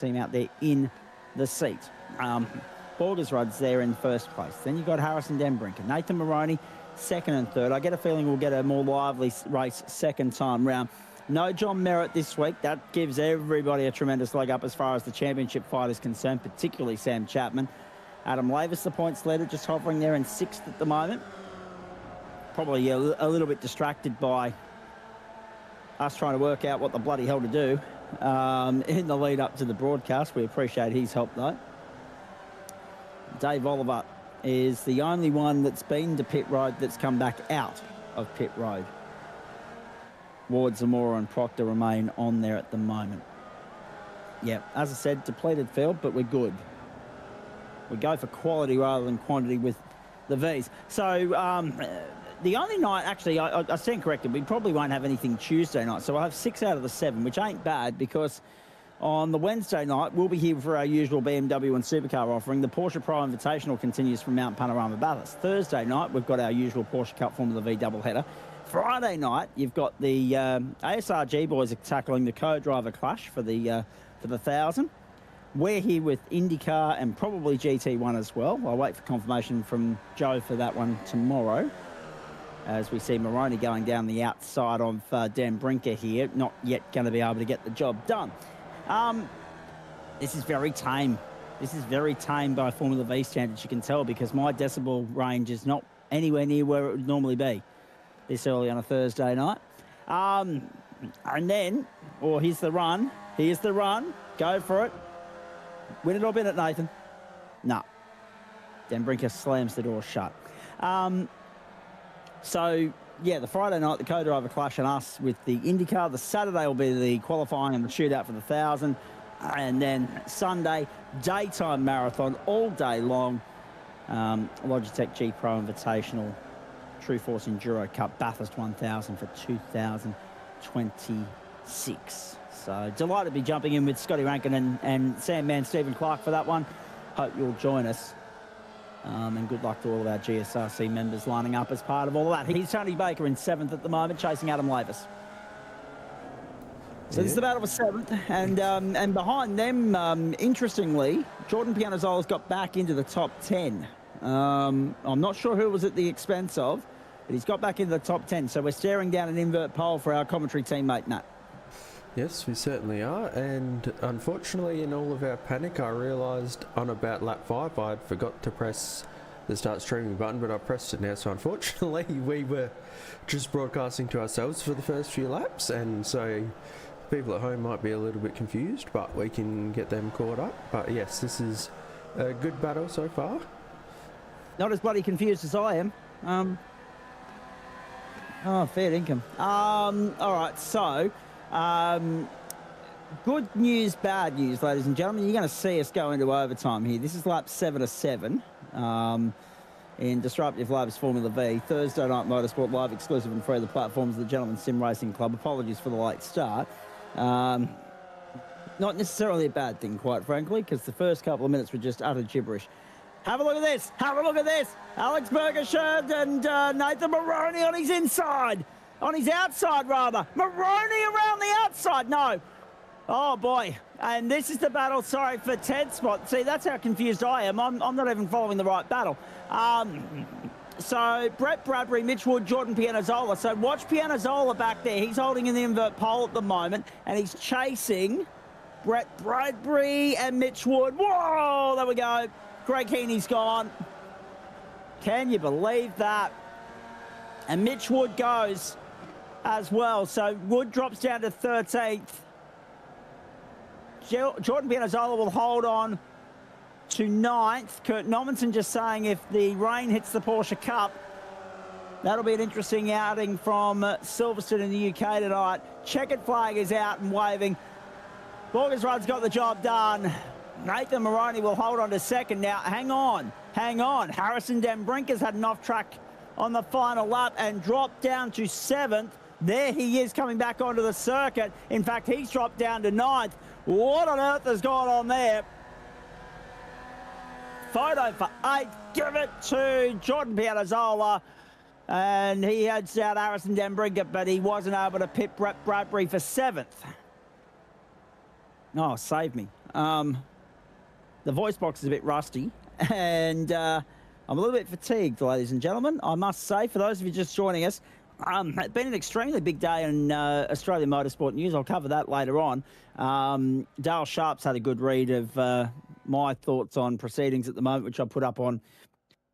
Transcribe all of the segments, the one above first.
team out there in the seat. Borgersrud's there in first place. Then you've got Harrison Denbrinker, Nathan Moroney, second and third. I get a feeling we'll get a more lively race second time round. No John Merritt this week. That gives everybody a tremendous leg up as far as the championship fight is concerned, particularly Sam Chapman. Adam Lavis, the points leader, just hovering there in sixth at the moment. Probably a little bit distracted by us trying to work out what the bloody hell to do in the lead up to the broadcast. We appreciate his help, though. Dave Oliver is the only one that's been to pit road that's come back out of pit road. Ward, Zamora and Proctor remain on there at the moment. Yeah, as I said, depleted field, but we're good. We go for quality rather than quantity with the Vs. So the only night, actually, I stand corrected, we probably won't have anything Tuesday night. So I'll have 6 out of the 7, which ain't bad, because on the Wednesday night, we'll be here for our usual BMW and supercar offering. The Porsche Pro Invitational continues from Mount Panorama Bathurst. Thursday night, we've got our usual Porsche Cup Formula V doubleheader. Friday night, you've got the ASRG boys tackling the co-driver clash for the 1,000. We're here with IndyCar and probably GT1 as well. I'll wait for confirmation from Joe for that one tomorrow, as we see Moroney going down the outside of Dan Brinker here, not yet going to be able to get the job done. This is very tame. This is very tame by Formula V standards, you can tell, because my decibel range is not anywhere near where it would normally be this early on a Thursday night. And then, here's the run. Here's the run. Go for it. Win it or bin it, Nathan? No. Dan Brinker slams the door shut. So, yeah, the Friday night, the co-driver clash and us with the IndyCar. The Saturday will be the qualifying and the shootout for the 1,000. And then Sunday, daytime marathon all day long. Logitech G Pro Invitational, True Force Enduro Cup, Bathurst 1000 for 2026. So delighted to be jumping in with Scotty Rankin and Sandman Stephen Clark for that one. Hope you'll join us. And good luck to all of our GSRC members lining up as part of all of that. He's Tony Baker in 7th at the moment, chasing Adam Lavis. So this is the battle for 7th. And behind them, interestingly, Jordan Pianazzola's got back into the top 10. I'm not sure who it was at the expense of, but he's got back into the top 10. So we're staring down an invert pole for our commentary teammate, Nat. Yes, we certainly are, and unfortunately in all of our panic I realised on about lap 5 I'd forgot to press the start streaming button, but I pressed it now, so unfortunately we were just broadcasting to ourselves for the first few laps, and so people at home might be a little bit confused, but we can get them caught up. But yes, this is a good battle so far. Not as bloody confused as I am. Fair income. All right, so good news, bad news, ladies and gentlemen. You're going to see us go into overtime here. This is lap 7 of 7 in Disruptive Live's Formula V. Thursday night Motorsport live, exclusive and free to the platforms of the Gentlemen's Sim Racing Club. Apologies for the late start. Not necessarily a bad thing, quite frankly, because the first couple of minutes were just utter gibberish. Have a look at this. Have a look at this. Alex Bergershirt and Nathan Moroney on his inside. On his outside, rather. Moroney around the outside. No. Oh, boy. And this is the battle, sorry, for 10th spot. See, that's how confused I am. I'm not even following the right battle. So, Brett Bradbury, Mitch Wood, Jordan Pianazzola. So, watch Pianazzola back there. He's holding in the invert pole at the moment, and he's chasing Brett Bradbury and Mitch Wood. Whoa, there we go. Greg Heaney's gone. Can you believe that? And Mitch Wood goes as well. So Wood drops down to 13th. Jordan Pianazzola will hold on to 9th. Kurt Nommensen just saying if the rain hits the Porsche Cup, that'll be an interesting outing from Silverstone in the UK tonight. Checkered flag is out and waving. Borgersrud's got the job done. Nathan Moroney will hold on to 2nd now. Hang on. Harrison Denbrinker's had an off track on the final lap and dropped down to 7th. There he is coming back onto the circuit. In fact, he's dropped down to 9th. What on earth has gone on there? Photo for 8. Give it to Jordan Pianazzola. And he heads out Harrison Denbrinker, but he wasn't able to pit Brett Bradbury for 7th. Oh, save me. The voice box is a bit rusty, and I'm a little bit fatigued, ladies and gentlemen. I must say, for those of you just joining us, it's been an extremely big day in Australian motorsport news. I'll cover that later on. Dale Sharp's had a good read of my thoughts on proceedings at the moment, which I put up on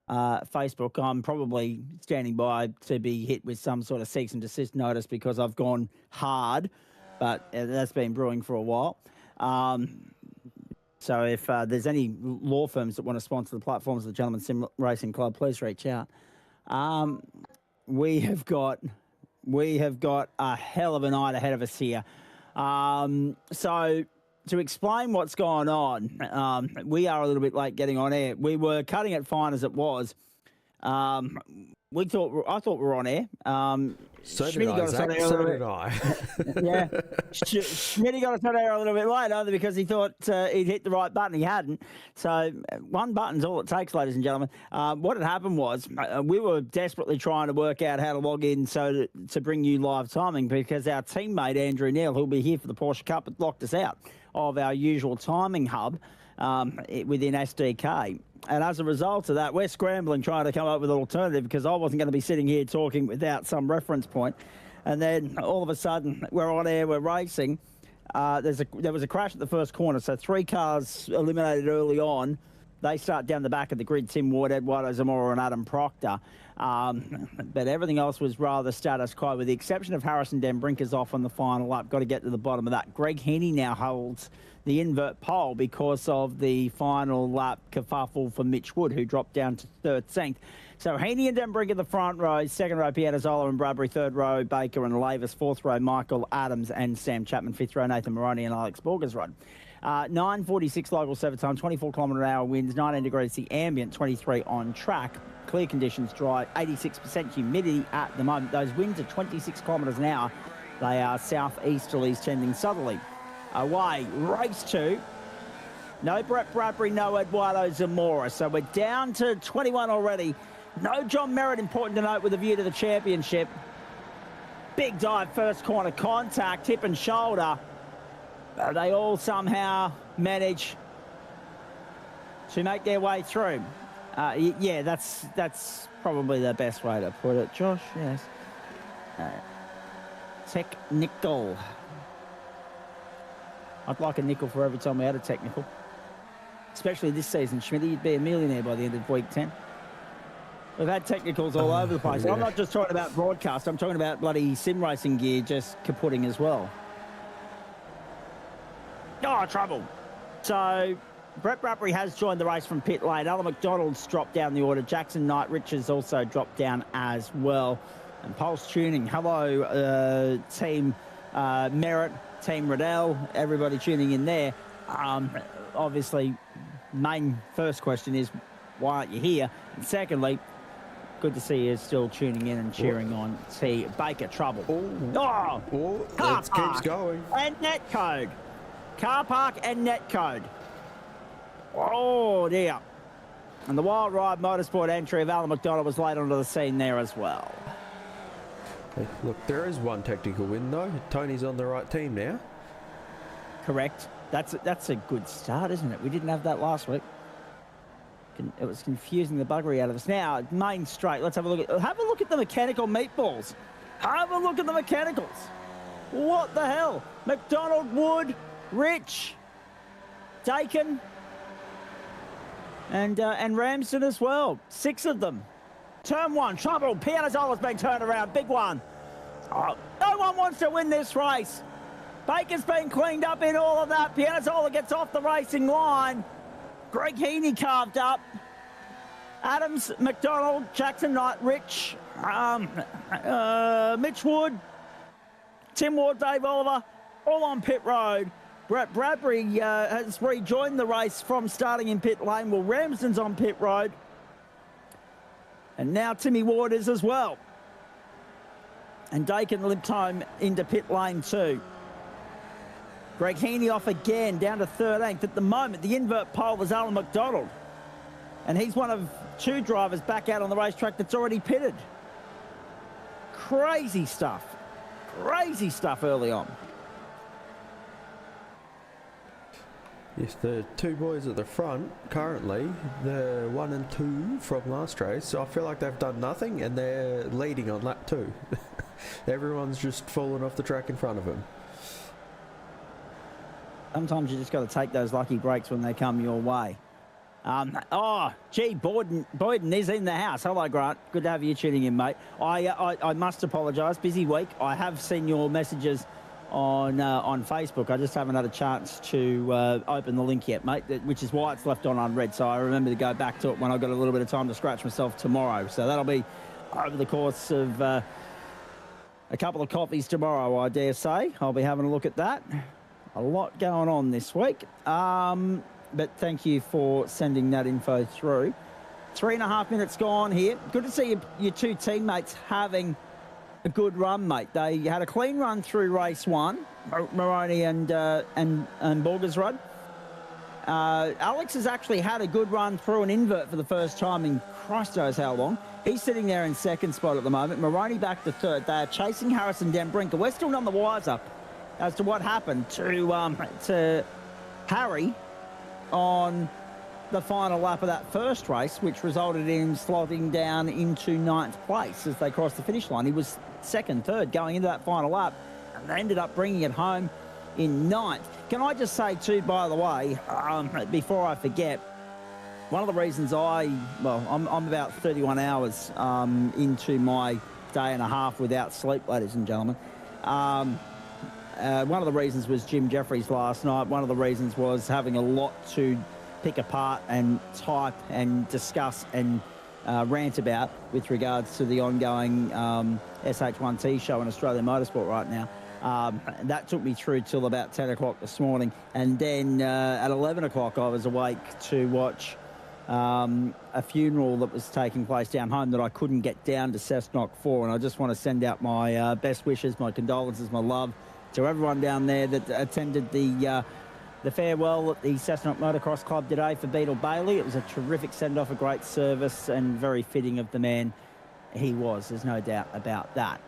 Facebook. I'm probably standing by to be hit with some sort of cease and desist notice because I've gone hard, but that's been brewing for a while. So if there's any law firms that want to sponsor the platforms of the Gentleman Sim Racing Club, please reach out. We have got a hell of a night ahead of us here. So to explain what's going on, we are a little bit late getting on air. We were cutting it fine as it was. I thought we were on air. So did I, Zach. So did I. Yeah. Schmitty got us on air a little bit late, only because he thought he'd hit the right button. He hadn't. So one button's all it takes, ladies and gentlemen. What had happened was we were desperately trying to work out how to log in to bring you live timing, because our teammate, Andrew Neal, who'll be here for the Porsche Cup, had locked us out of our usual timing hub within SDK. And as a result of that, we're scrambling, trying to come up with an alternative, because I wasn't going to be sitting here talking without some reference point. And then all of a sudden, we're on air, we're racing. There was a crash at the first corner, so 3 cars eliminated early on. They start down the back of the grid: Tim Ward, Eduardo Zamora and Adam Proctor. But everything else was rather status quo, with the exception of Harrison Den Brinker's off on the final lap. Got to get to the bottom of that. Greg Heaney now holds the invert pole because of the final lap kerfuffle for Mitch Wood, who dropped down to 13th. So Heaney and Den Brinker the front row, second row Pianazzola and Bradbury, third row Baker and Lavis, fourth row Michael Adams and Sam Chapman, fifth row Nathan Moroni and Alex Borgersrud. 9:46 local server time, 24 kilometre an hour winds, 19 degrees the ambient, 23 on track. Clear conditions, dry, 86% humidity at the moment. Those winds are 26 kilometres an hour. They are southeasterlies tending southerly. Away, race 2. No Brett Bradbury, no Eduardo Zamora. So we're down to 21 already. No John Merritt, important to note, with a view to the championship. Big dive, first corner contact, hip and shoulder. They all somehow manage to make their way through. Yeah, that's probably the best way to put it, Josh. Yes. Technical. I'd like a nickel for every time we had a technical. Especially this season, Schmitty. You'd be a millionaire by the end of week 10. We've had technicals all over the place. Yeah. I'm not just talking about broadcast. I'm talking about bloody sim racing gear just kaputting as well. Oh, trouble. So Brett Bradbury has joined the race from pit lane. Alan McDonald's dropped down the order. Jackson Knight Richards also dropped down as well. And Pulse Tuning. Hello, team Merritt, team Riddell, everybody tuning in there. Obviously, main first question is, why aren't you here? And secondly, good to see you still tuning in and cheering on T. Baker. Trouble. It keeps going. And net code. Car park and net code. Oh, dear. And the Wild Ride Motorsport entry of Alan McDonald was late onto the scene there as well. Hey, look, there is one technical win, though. Tony's on the right team now. Correct. That's a good start, isn't it? We didn't have that last week. It was confusing the buggery out of us. Now, main straight. Let's have a look at the mechanical meatballs. Have a look at the mechanicals. What the hell? McDonald, Wood, Rich, Dakin, and Ramsden as well. 6 of them. Turn 1, trouble. Pianazzola's been turned around. Big one. Oh, no one wants to win this race. Baker's been cleaned up in all of that. Pianazzola gets off the racing line. Greg Heaney carved up. Adams, McDonald, Jackson Knight, Rich, Mitch Wood, Tim Ward, Dave Oliver, all on pit road. Brett Bradbury has rejoined the race from starting in pit lane. Well, Ramsden's on pit road. And now Timmy Ward is as well. And Dakin limped home into pit lane 2. Greg Heaney off again, down to 13th. At the moment, the invert pole is Alan McDonald. And he's one of 2 drivers back out on the racetrack that's already pitted. Crazy stuff. Crazy stuff early on. Yes, the two boys at the front currently, the 1 and 2 from last race, I feel like they've done nothing and they're leading on lap 2. Everyone's just fallen off the track in front of them. Sometimes you just got to take those lucky breaks when they come your way. Boyden is in the house. Hello, Grant. Good to have you tuning in, mate. I must apologise. Busy week. I have seen your messages on Facebook. I just haven't had a chance to open the link yet, mate, which is why it's left on unread. So I remember to go back to it when I've got a little bit of time to scratch myself tomorrow. So that'll be over the course of a couple of coffees tomorrow, I dare say. I'll be having a look at that. A lot going on this week. But thank you for sending that info through. 3.5 minutes gone here. Good to see your two teammates having a good run, mate. They had a clean run through race 1, Moroney and Borgersrud. Alex has actually had a good run through an invert for the first time in Christ knows how long. He's sitting there in second spot at the moment. Moroney back to third. They're chasing Harrison Denbrinker. We're still none the wiser as to what happened to Harry on the final lap of that first race, which resulted in him slotting down into 9th place as they crossed the finish line. He was second, third going into that final lap, and they ended up bringing it home in 9th. Can I just say too, by the way, before I forget, one of the reasons I'm about 31 hours into my day and a half without sleep, ladies and gentlemen. One of the reasons was Jim Jeffries last night. One of the reasons was having a lot to pick apart and type and discuss and rant about with regards to the ongoing SH1T show in Australian Motorsport right now. That took me through till about 10 o'clock this morning. And then at 11 o'clock, I was awake to watch a funeral that was taking place down home that I couldn't get down to Cessnock for. And I just want to send out my best wishes, my condolences, my love to everyone down there that attended the farewell at the Cessnock Motocross Club today for Beetle Bailey. It was a terrific send-off, a great service, and very fitting of the man he was. There's no doubt about that.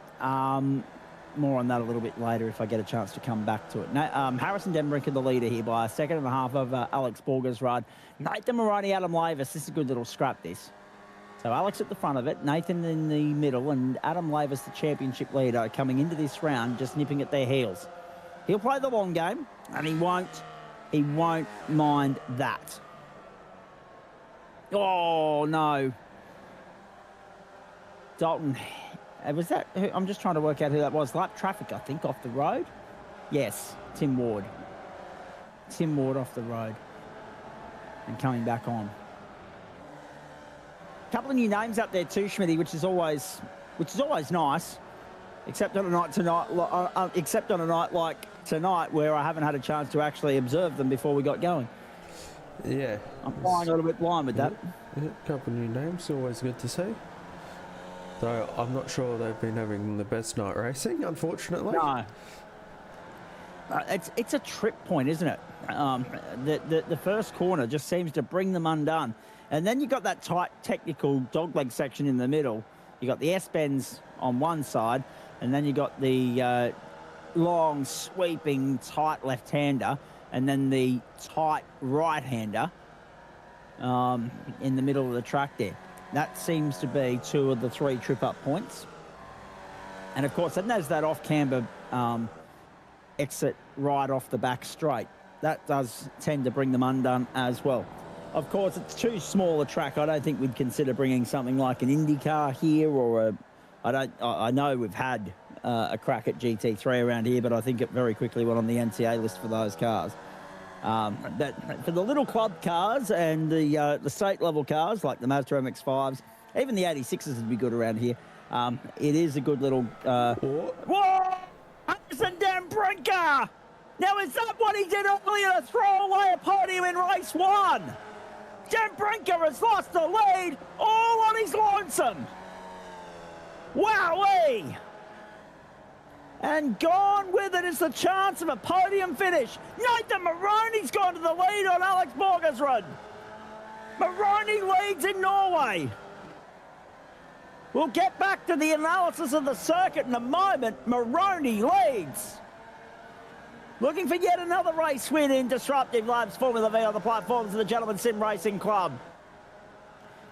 More on that a little bit later if I get a chance to come back to it. Harrison Denbrinker, the leader here by a second and a half over Alex Borgersrud. Nathan Moroney, Adam Lavis. This is a good little scrap, this. So Alex at the front of it, Nathan in the middle, and Adam Lavis, the championship leader, coming into this round, just nipping at their heels. He'll play the long game, and he won't mind that. Oh, no. Dalton, was that, I'm just trying to work out who that was. Lap traffic, I think, off the road. Yes, Tim Ward. Tim Ward off the road and coming back on. Couple of new names up there too, Schmitty, which is always nice, except on a night like tonight where I haven't had a chance to actually observe them before we got going. Yeah, I'm flying a little bit blind with that. Yeah, a couple of new names, always good to see. Though I'm not sure they've been having the best night racing, unfortunately. No. It's a trip point, isn't it? The first corner just seems to bring them undone. And then you've got that tight technical dogleg section in the middle. You got the S-bends on one side, and then you got the long, sweeping, tight left-hander, and then the tight right-hander in the middle of the track there. That seems to be 2 of the 3 trip-up points. And, of course, then there's that off-camber exit right off the back straight. That does tend to bring them undone as well. Of course, it's too small a track. I don't think we'd consider bringing something like an IndyCar here, or I know we've had a crack at GT3 around here, but I think it very quickly went on the NCA list for those cars. But for the little club cars and the state level cars like the Mazda MX-5s, even the 86s would be good around here. It is a good little. Whoa! Harrison Denbrinker! Now is that what he did earlier to throw away a podium in race 1? Denbrinker has lost the lead all on his lonesome. Wowee! And gone with it is the chance of a podium finish. Nathan Moroney's gone to the lead on Alex Borgersrud. Moroney leads in Norway. We'll get back to the analysis of the circuit in a moment. Moroney leads. looking for yet another race win in Disruptive Labs Formula V on the platforms of the Gentleman Sim Racing Club.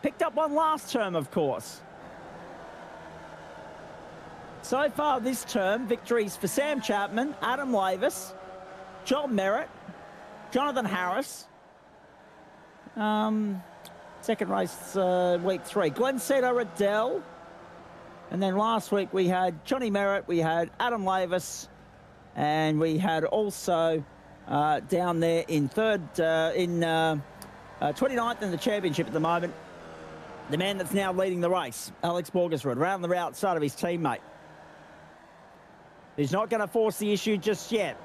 Picked up one last term, of course. So far this term, victories for Sam Chapman, Adam Lavis, John Merritt, Jonathan Harris. Second race, week 3, Glenn Cedar, Riddell. And then last week we had Johnny Merritt, we had Adam Lavis, and we had also down there in 29th in the championship at the moment, the man that's now leading the race, Alex Borgersrud, around the outside of his teammate. He's not going to force the issue just yet.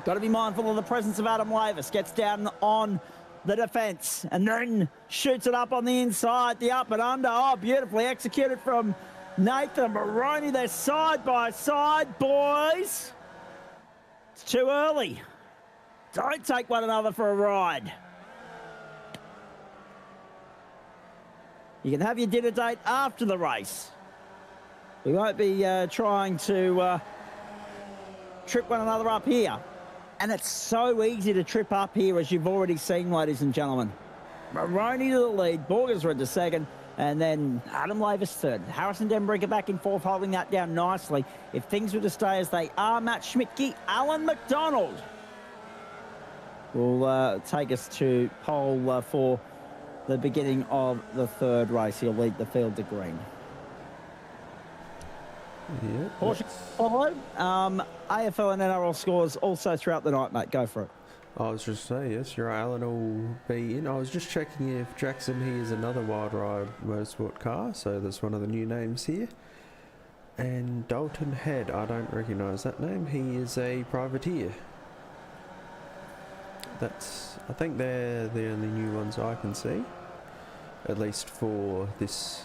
Got to be mindful of the presence of Adam Lavis. Gets down on the defence and then shoots it up on the inside, the up and under. Oh, beautifully executed from Nathan Maroney. They're side by side, boys. It's too early. Don't take one another for a ride. You can have your dinner date after the race. We won't be trying to trip one another up here. And it's so easy to trip up here, as you've already seen, ladies and gentlemen. Maroney to the lead, Borgersrud to second, and then Adam Lavis third. Harrison Denbrinker back in fourth, holding that down nicely. If things were to stay as they are, Matt Schmidtke, Alan McDonald will take us to pole for the beginning of the third race. He'll lead the field to green. Yeah. Porsche follow. AFL and NRL scores also throughout the night, mate. Go for it. I was just saying, yes, your Alan will be in. I was just checking if Jackson here is another Wild Ride Motorsport car, so there's one of the new names here. And Dalton Head, I don't recognise that name. He is a privateer. I think they're the only new ones I can see, at least for this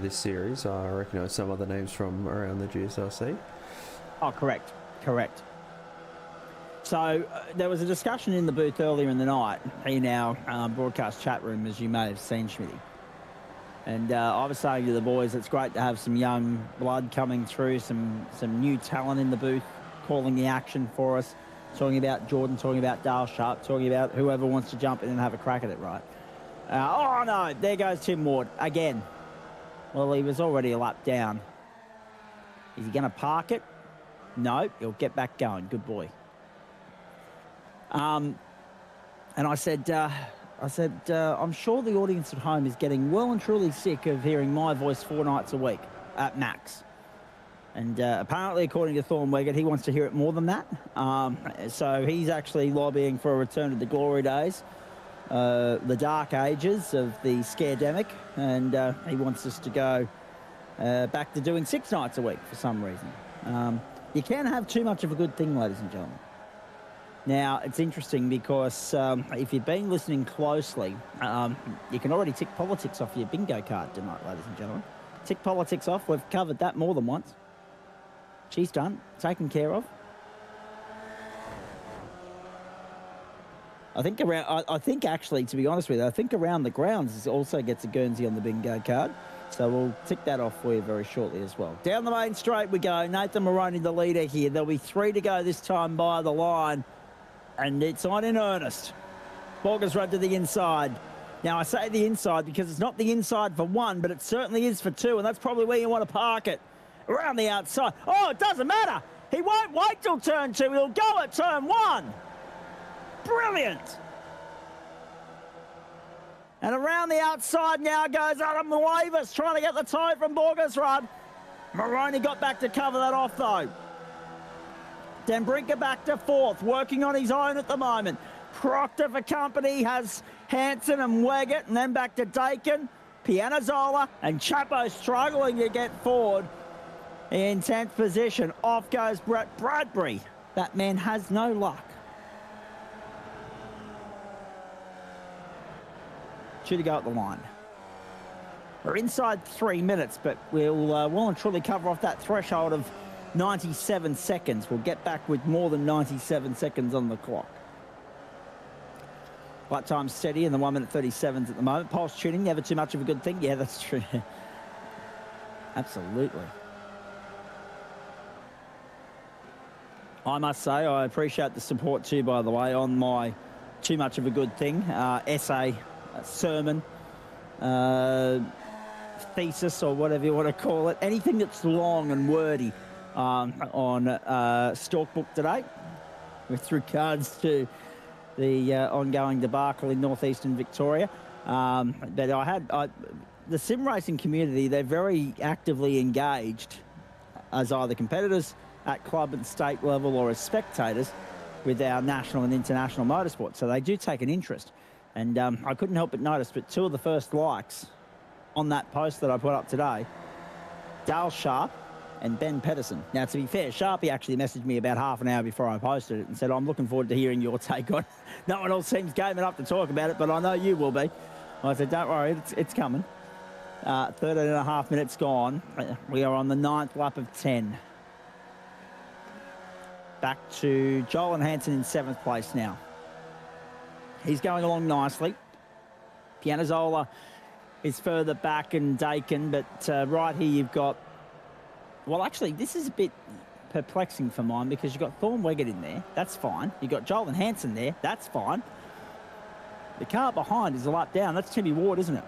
series. I recognise some other names from around the GSRC. Oh, correct. So there was a discussion in the booth earlier in the night in our broadcast chat room, as you may have seen, Schmitty. And I was saying to the boys, it's great to have some young blood coming through, some new talent in the booth, calling the action for us, talking about Jordan, talking about Dale Sharp, talking about whoever wants to jump in and have a crack at it, right? Oh, no, there goes Tim Ward again. Well, he was already a lap down. Is he going to park it? No, he'll get back going. Good boy. And I said, I'm sure the audience at home is getting well and truly sick of hearing my voice 4 nights a week at max. And apparently, according to Thorn Weggett, he wants to hear it more than that. So he's actually lobbying for a return to the glory days, the dark ages of the scaredemic, and he wants us to go back to doing 6 nights a week for some reason. You can't have too much of a good thing, ladies and gentlemen. Now, it's interesting because if you've been listening closely, you can already tick politics off your bingo card tonight, ladies and gentlemen. Tick politics off. We've covered that more than once. She's done, taken care of. I think actually, to be honest with you, I think Around the Grounds also gets a Guernsey on the bingo card. So we'll tick that off for you very shortly as well. Down the main straight we go. Nathan Maroney, the leader here. There'll be 3 to go this time by the line. And it's on in earnest. Borgersrud to the inside. Now, I say the inside because it's not the inside for 1, but it certainly is for 2, and that's probably where you want to park it. Around the outside. Oh, it doesn't matter. He won't wait till turn 2. He'll go at turn 1. Brilliant. And around the outside now goes Adam Lavis, trying to get the toe from Borgersrud. Maroney got back to cover that off, though. Denbrinker back to 4th, working on his own at the moment. Proctor for company has Hanson and Weggett, and then back to Dakin, Pianazzola, and Chapo struggling to get forward in 10th position. Off goes Brett Bradbury. That man has no luck. Should go at the line. We're inside 3 minutes, but we'll well and truly cover off that threshold of 97 seconds. We'll get back with more than 97 seconds on the clock. Lap time steady in the 1 minute 37s at the moment. Pulse tuning, never too much of a good thing. Yeah, that's true. Absolutely. I must say, I appreciate the support too, by the way, on my Too Much of a Good Thing essay, sermon, thesis, or whatever you want to call it. Anything that's long and wordy on Stalkbook today, with regards to the ongoing debacle in northeastern Victoria. But the sim racing community, they're very actively engaged as either competitors at club and state level or as spectators with our national and international motorsport. So they do take an interest. And I couldn't help but notice, but two of the first likes on that post that I put up today, Dale Sharp and Ben Pedersen. Now, to be fair, Sharpie actually messaged me about half an hour before I posted it and said, I'm looking forward to hearing your take on it. No one else seems game enough to talk about it, but I know you will be. I said, don't worry, it's coming. 13 and a half minutes gone. We are on the 9th lap of 10. Back to Joel and Hansen in 7th place now. He's going along nicely. Pianazzola is further back and Dakin, but right here you've got... Well, actually, this is a bit perplexing for mine because you've got Thorn Weggett in there. That's fine. You've got Joel and Hansen there. That's fine. The car behind is a lap down. That's Timmy Ward, isn't it?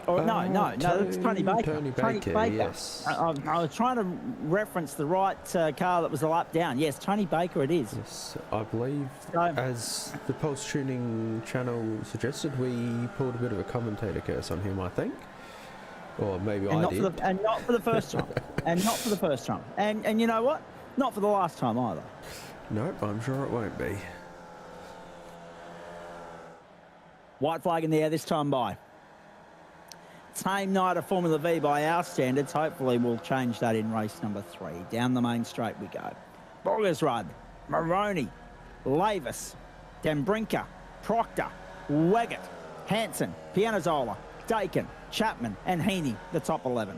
Or, no, that's Tony Baker. Tony Baker, yes. I was trying to reference the right car that was a lap down. Yes, Tony Baker it is. Yes, I believe, as the Pulse Tuning channel suggested, we pulled a bit of a commentator curse on him, I think. Or maybe I did. And not for the first time. And not for the first time. And you know what? Not for the last time either. Nope, I'm sure it won't be. White flag in the air this time by. Tame night of Formula V by our standards. Hopefully we'll change that in race number 3. Down the main straight we go. Borgersrud, Maroney, Lavis, Dembrinka, Proctor, Weggett, Hansen, Pianazzola, Dakin, Chapman and Heaney, the top 11.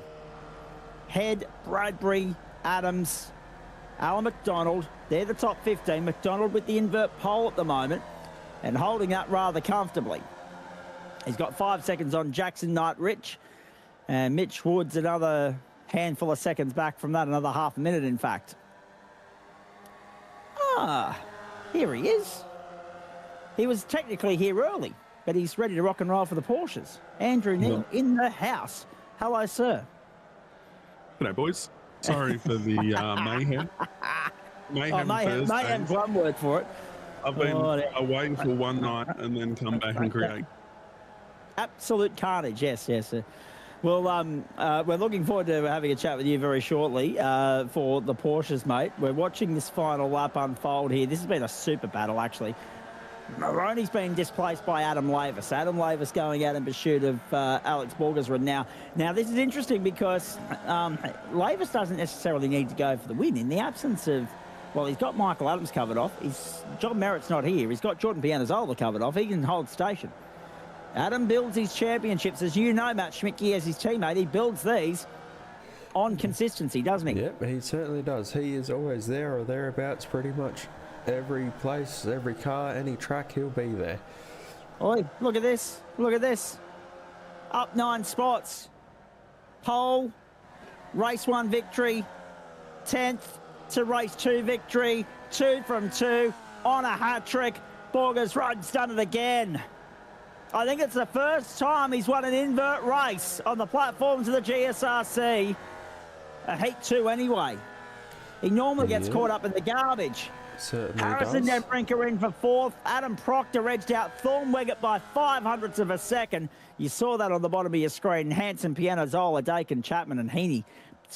Head, Bradbury, Adams, Alan McDonald, they're the top 15. McDonald with the invert pole at the moment and holding that rather comfortably. He's got 5 seconds on Jackson Knight Rich. And Mitch Woods another handful of seconds back from that, another half a minute in fact. Here he is. He was technically here early, but he's ready to rock and roll for the Porsches. Andrew Neal in the house. Hello, sir. G'day, boys. Sorry for the mayhem. Mayhem's one word for it. I've been away for one night and then come back and create. Absolute carnage, yes. Well, we're looking forward to having a chat with you very shortly for the Porsches, mate. We're watching this final lap unfold here. This has been a super battle, actually. Maroney's been displaced by Adam Lavis. Adam Lavis going out in pursuit of Alex Borgersrud now. Now, this is interesting because Lavis doesn't necessarily need to go for the win. In the absence of, well, he's got Michael Adams covered off. John Merritt's not here. He's got Jordan Pianazzola covered off. He can hold station. Adam builds his championships, as you know, Matt Schmidtke, as his teammate. He builds these on consistency, doesn't he? Yep, he certainly does. He is always there or thereabouts pretty much. Every place, every car, any track, he'll be there. Oi, look at this. Look at this. Up 9 spots. Pole, race 1 victory, 10th to race 2 victory, 2 from 2 on a hat-trick. Borgersrud's done it again. I think it's the first time he's won an invert race on the platforms of the GSRC. A Heat 2 anyway. He normally gets caught up in the garbage. Certainly Harrison does. Dembrinka in for 4th. Adam Proctor edged out Thorn Weggett by 0.05 of a second. You saw that on the bottom of your screen. Hansen, Pianazzola, Dakin, Chapman and Heaney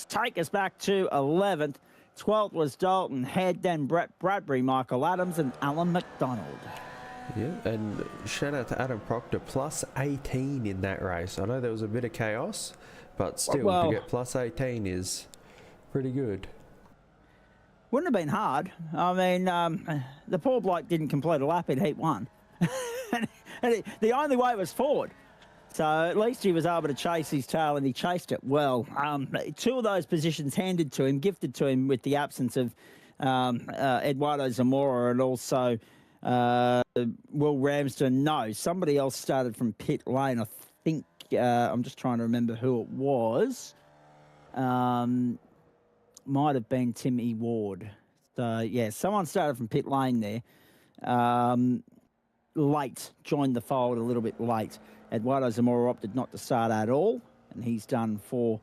take us back to 11th. 12th was Dalton Head, then Brett Bradbury, Michael Adams and Alan McDonald. Yeah, and shout out to Adam Proctor, plus 18 in that race. I know there was a bit of chaos, but still, to get plus 18 is pretty good. Wouldn't have been hard. I mean, the poor bloke didn't complete a lap in Heat 1. and the only way was forward. So at least he was able to chase his tail, and he chased it well. 2 of those positions handed to him, gifted to him with the absence of Eduardo Zamora and also Will Ramsden. No, somebody else started from pit lane. I think, I'm just trying to remember who it was. Might have been Tim E. Ward. So, yeah, someone started from pit lane there. Late, joined the fold a little bit late. Eduardo Zamora opted not to start at all, and he's done for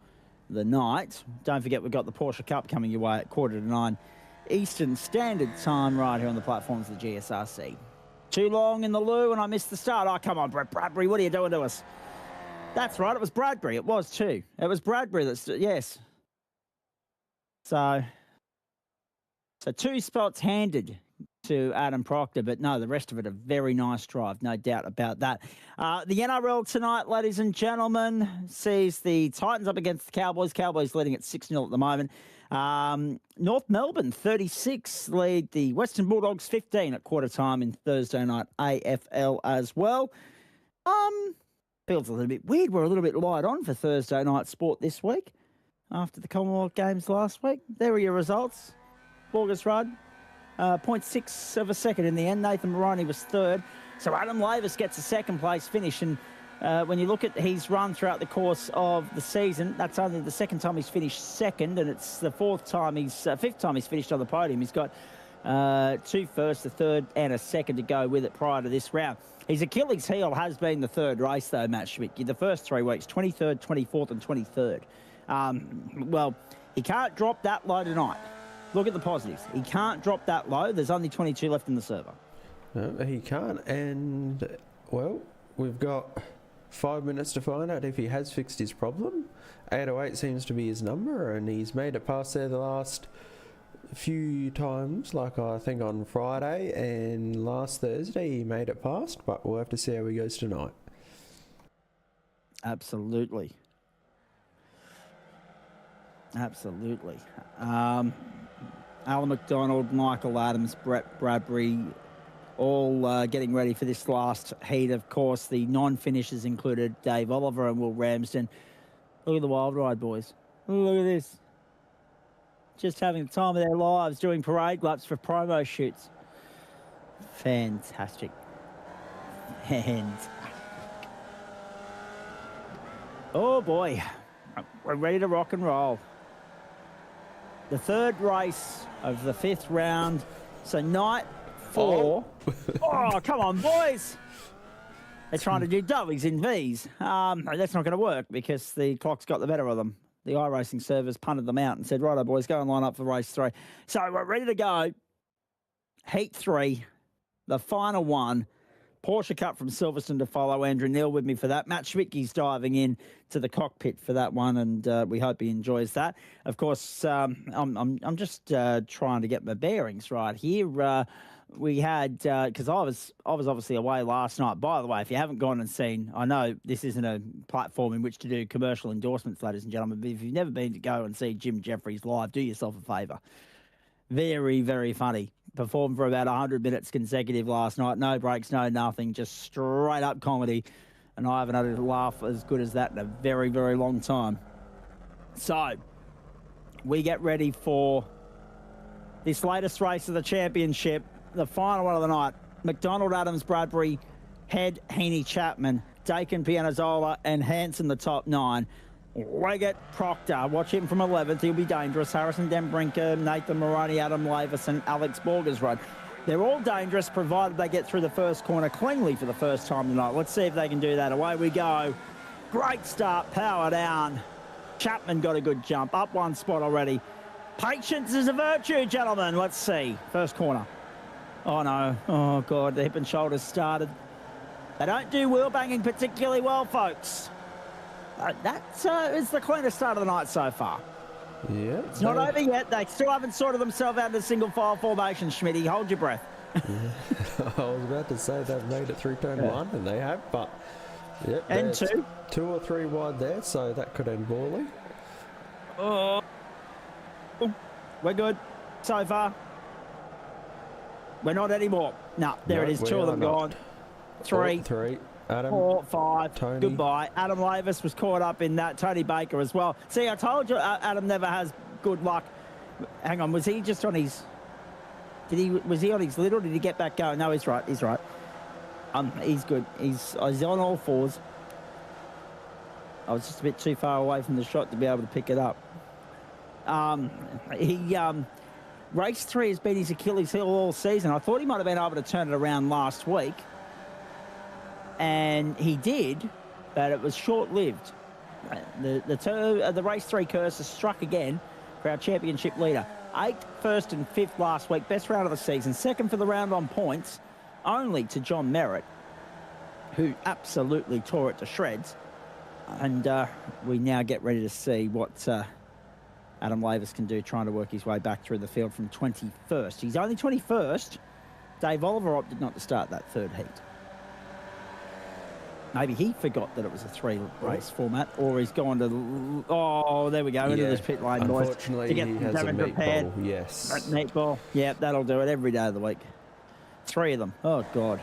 the night. Don't forget, we've got the Porsche Cup coming your way at 8:45 Eastern Standard Time right here on the platforms of the GSRC. Too long in the loo and I missed the start. Oh, come on, Brett Bradbury, what are you doing to us? That's right, it was Bradbury. It was too. It was Bradbury that's, yes. So 2 spots handed to Adam Proctor, but no, the rest of it a very nice drive, no doubt about that. The NRL tonight, ladies and gentlemen, sees the Titans up against the Cowboys. Cowboys leading at 6-0 at the moment. North Melbourne 36 lead the Western Bulldogs 15 at quarter time in Thursday night AFL as well. Feels a little bit weird. We're a little bit light on for Thursday night sport this week after the Commonwealth Games last week. There are your results. August Rudd, 0.6 of a second in the end. Nathan Moroney was third. So Adam Lavis gets a second place finish. And when you look at his run throughout the course of the season, that's only the second time he's finished second, and it's the fifth time he's finished on the podium. He's got 2 firsts, a third, and a second to go with it prior to this round. His Achilles heel has been the third race, though, Matt Schmidt. The first 3 weeks, 23rd, 24th, and 23rd. Well, he can't drop that low tonight. Look at the positives. He can't drop that low. There's only 22 left in the server. No, he can't. And, well, we've got 5 minutes to find out if he has fixed his problem. 808 seems to be his number, and he's made it past there the last few times, like I think on Friday and last Thursday he made it past, but we'll have to see how he goes tonight. Absolutely. Alan McDonald, Michael Adams, Brett Bradbury, all getting ready for this last heat. Of course, the non-finishers included Dave Oliver and Will Ramsden. Look at the wild ride, boys. Look at this. Just having the time of their lives doing parade laps for promo shoots. Fantastic. Oh, boy. We're ready to rock and roll. The third race of the 5th round. So night 4. Oh, come on, boys. They're trying to do W's in V's. That's not going to work because the clock's got the better of them. The iRacing servers punted them out and said, righto, boys, go and line up for race 3. So we're ready to go. Heat 3, the final one. Porsche Cup from Silverstone to follow. Andrew Neal with me for that. Matt Schwitke's diving in to the cockpit for that one, and we hope he enjoys that. Of course, I'm just trying to get my bearings right here. We had, because I was obviously away last night. By the way, if you haven't gone and seen, I know this isn't a platform in which to do commercial endorsements, ladies and gentlemen, but if you've never been to go and see Jim Jeffries live, do yourself a favour. Very, very funny. Performed for about 100 minutes consecutive last night. No breaks, no nothing, just straight up comedy. And I haven't had a laugh as good as that in a very, very long time. So, we get ready for this latest race of the championship, the final one of the night. McDonald, Adams, Bradbury, Head, Heaney, Chapman, Dakin, Pianazzola, and Hanson, the top 9. Leggett, Proctor, watch him from 11th. He'll be dangerous. Harrison Dembrinker, Nathan Moroney, Adam Lavis, and Alex Borgersrud. They're all dangerous provided they get through the first corner cleanly for the first time tonight. Let's see if they can do that. Away we go. Great start, power down. Chapman got a good jump, up 1 spot already. Patience is a virtue, gentlemen. Let's see. First corner. Oh, no. Oh, God, the hip and shoulders started. They don't do wheel banging particularly well, folks. That is the cleanest start of the night so far. Yeah. It's not over yet. They still haven't sorted themselves out of the single file formation, Schmitty. Hold your breath. Yeah. I was about to say they've made it through turn 1, and they have, but... Yep, and 2. 2 or 3 wide there, so that could end poorly. Oh. We're good so far. We're not anymore. No, there it is. 2 of them gone. 3. 3. Adam, 4, 5. Tony. Goodbye. Adam Lavis was caught up in that. Tony Baker as well. See, I told you Adam never has good luck. Hang on, was he just on his... Was he on his lid or did he get back going? No, he's right. He's good. He's on all 4s. I was just a bit too far away from the shot to be able to pick it up. race 3 has been his Achilles heel all season. I thought he might have been able to turn it around last week, and he did, but it was short-lived. The race 3 curse has struck again for our championship leader. 8th, 1st and 5th last week, best round of the season, 2nd for the round on points, only to John Merritt, who absolutely tore it to shreds. And we now get ready to see what Adam Lavis can do, trying to work his way back through the field from 21st. He's only 21st. Dave Oliver opted not to start that third heat. Maybe he forgot that it was a 3-race format, or he's gone to... Oh, there we go, into this pit lane, boys. Unfortunately, he has a meatball, yes. Meatball, yeah, that'll do it every day of the week. 3 of them, oh, God.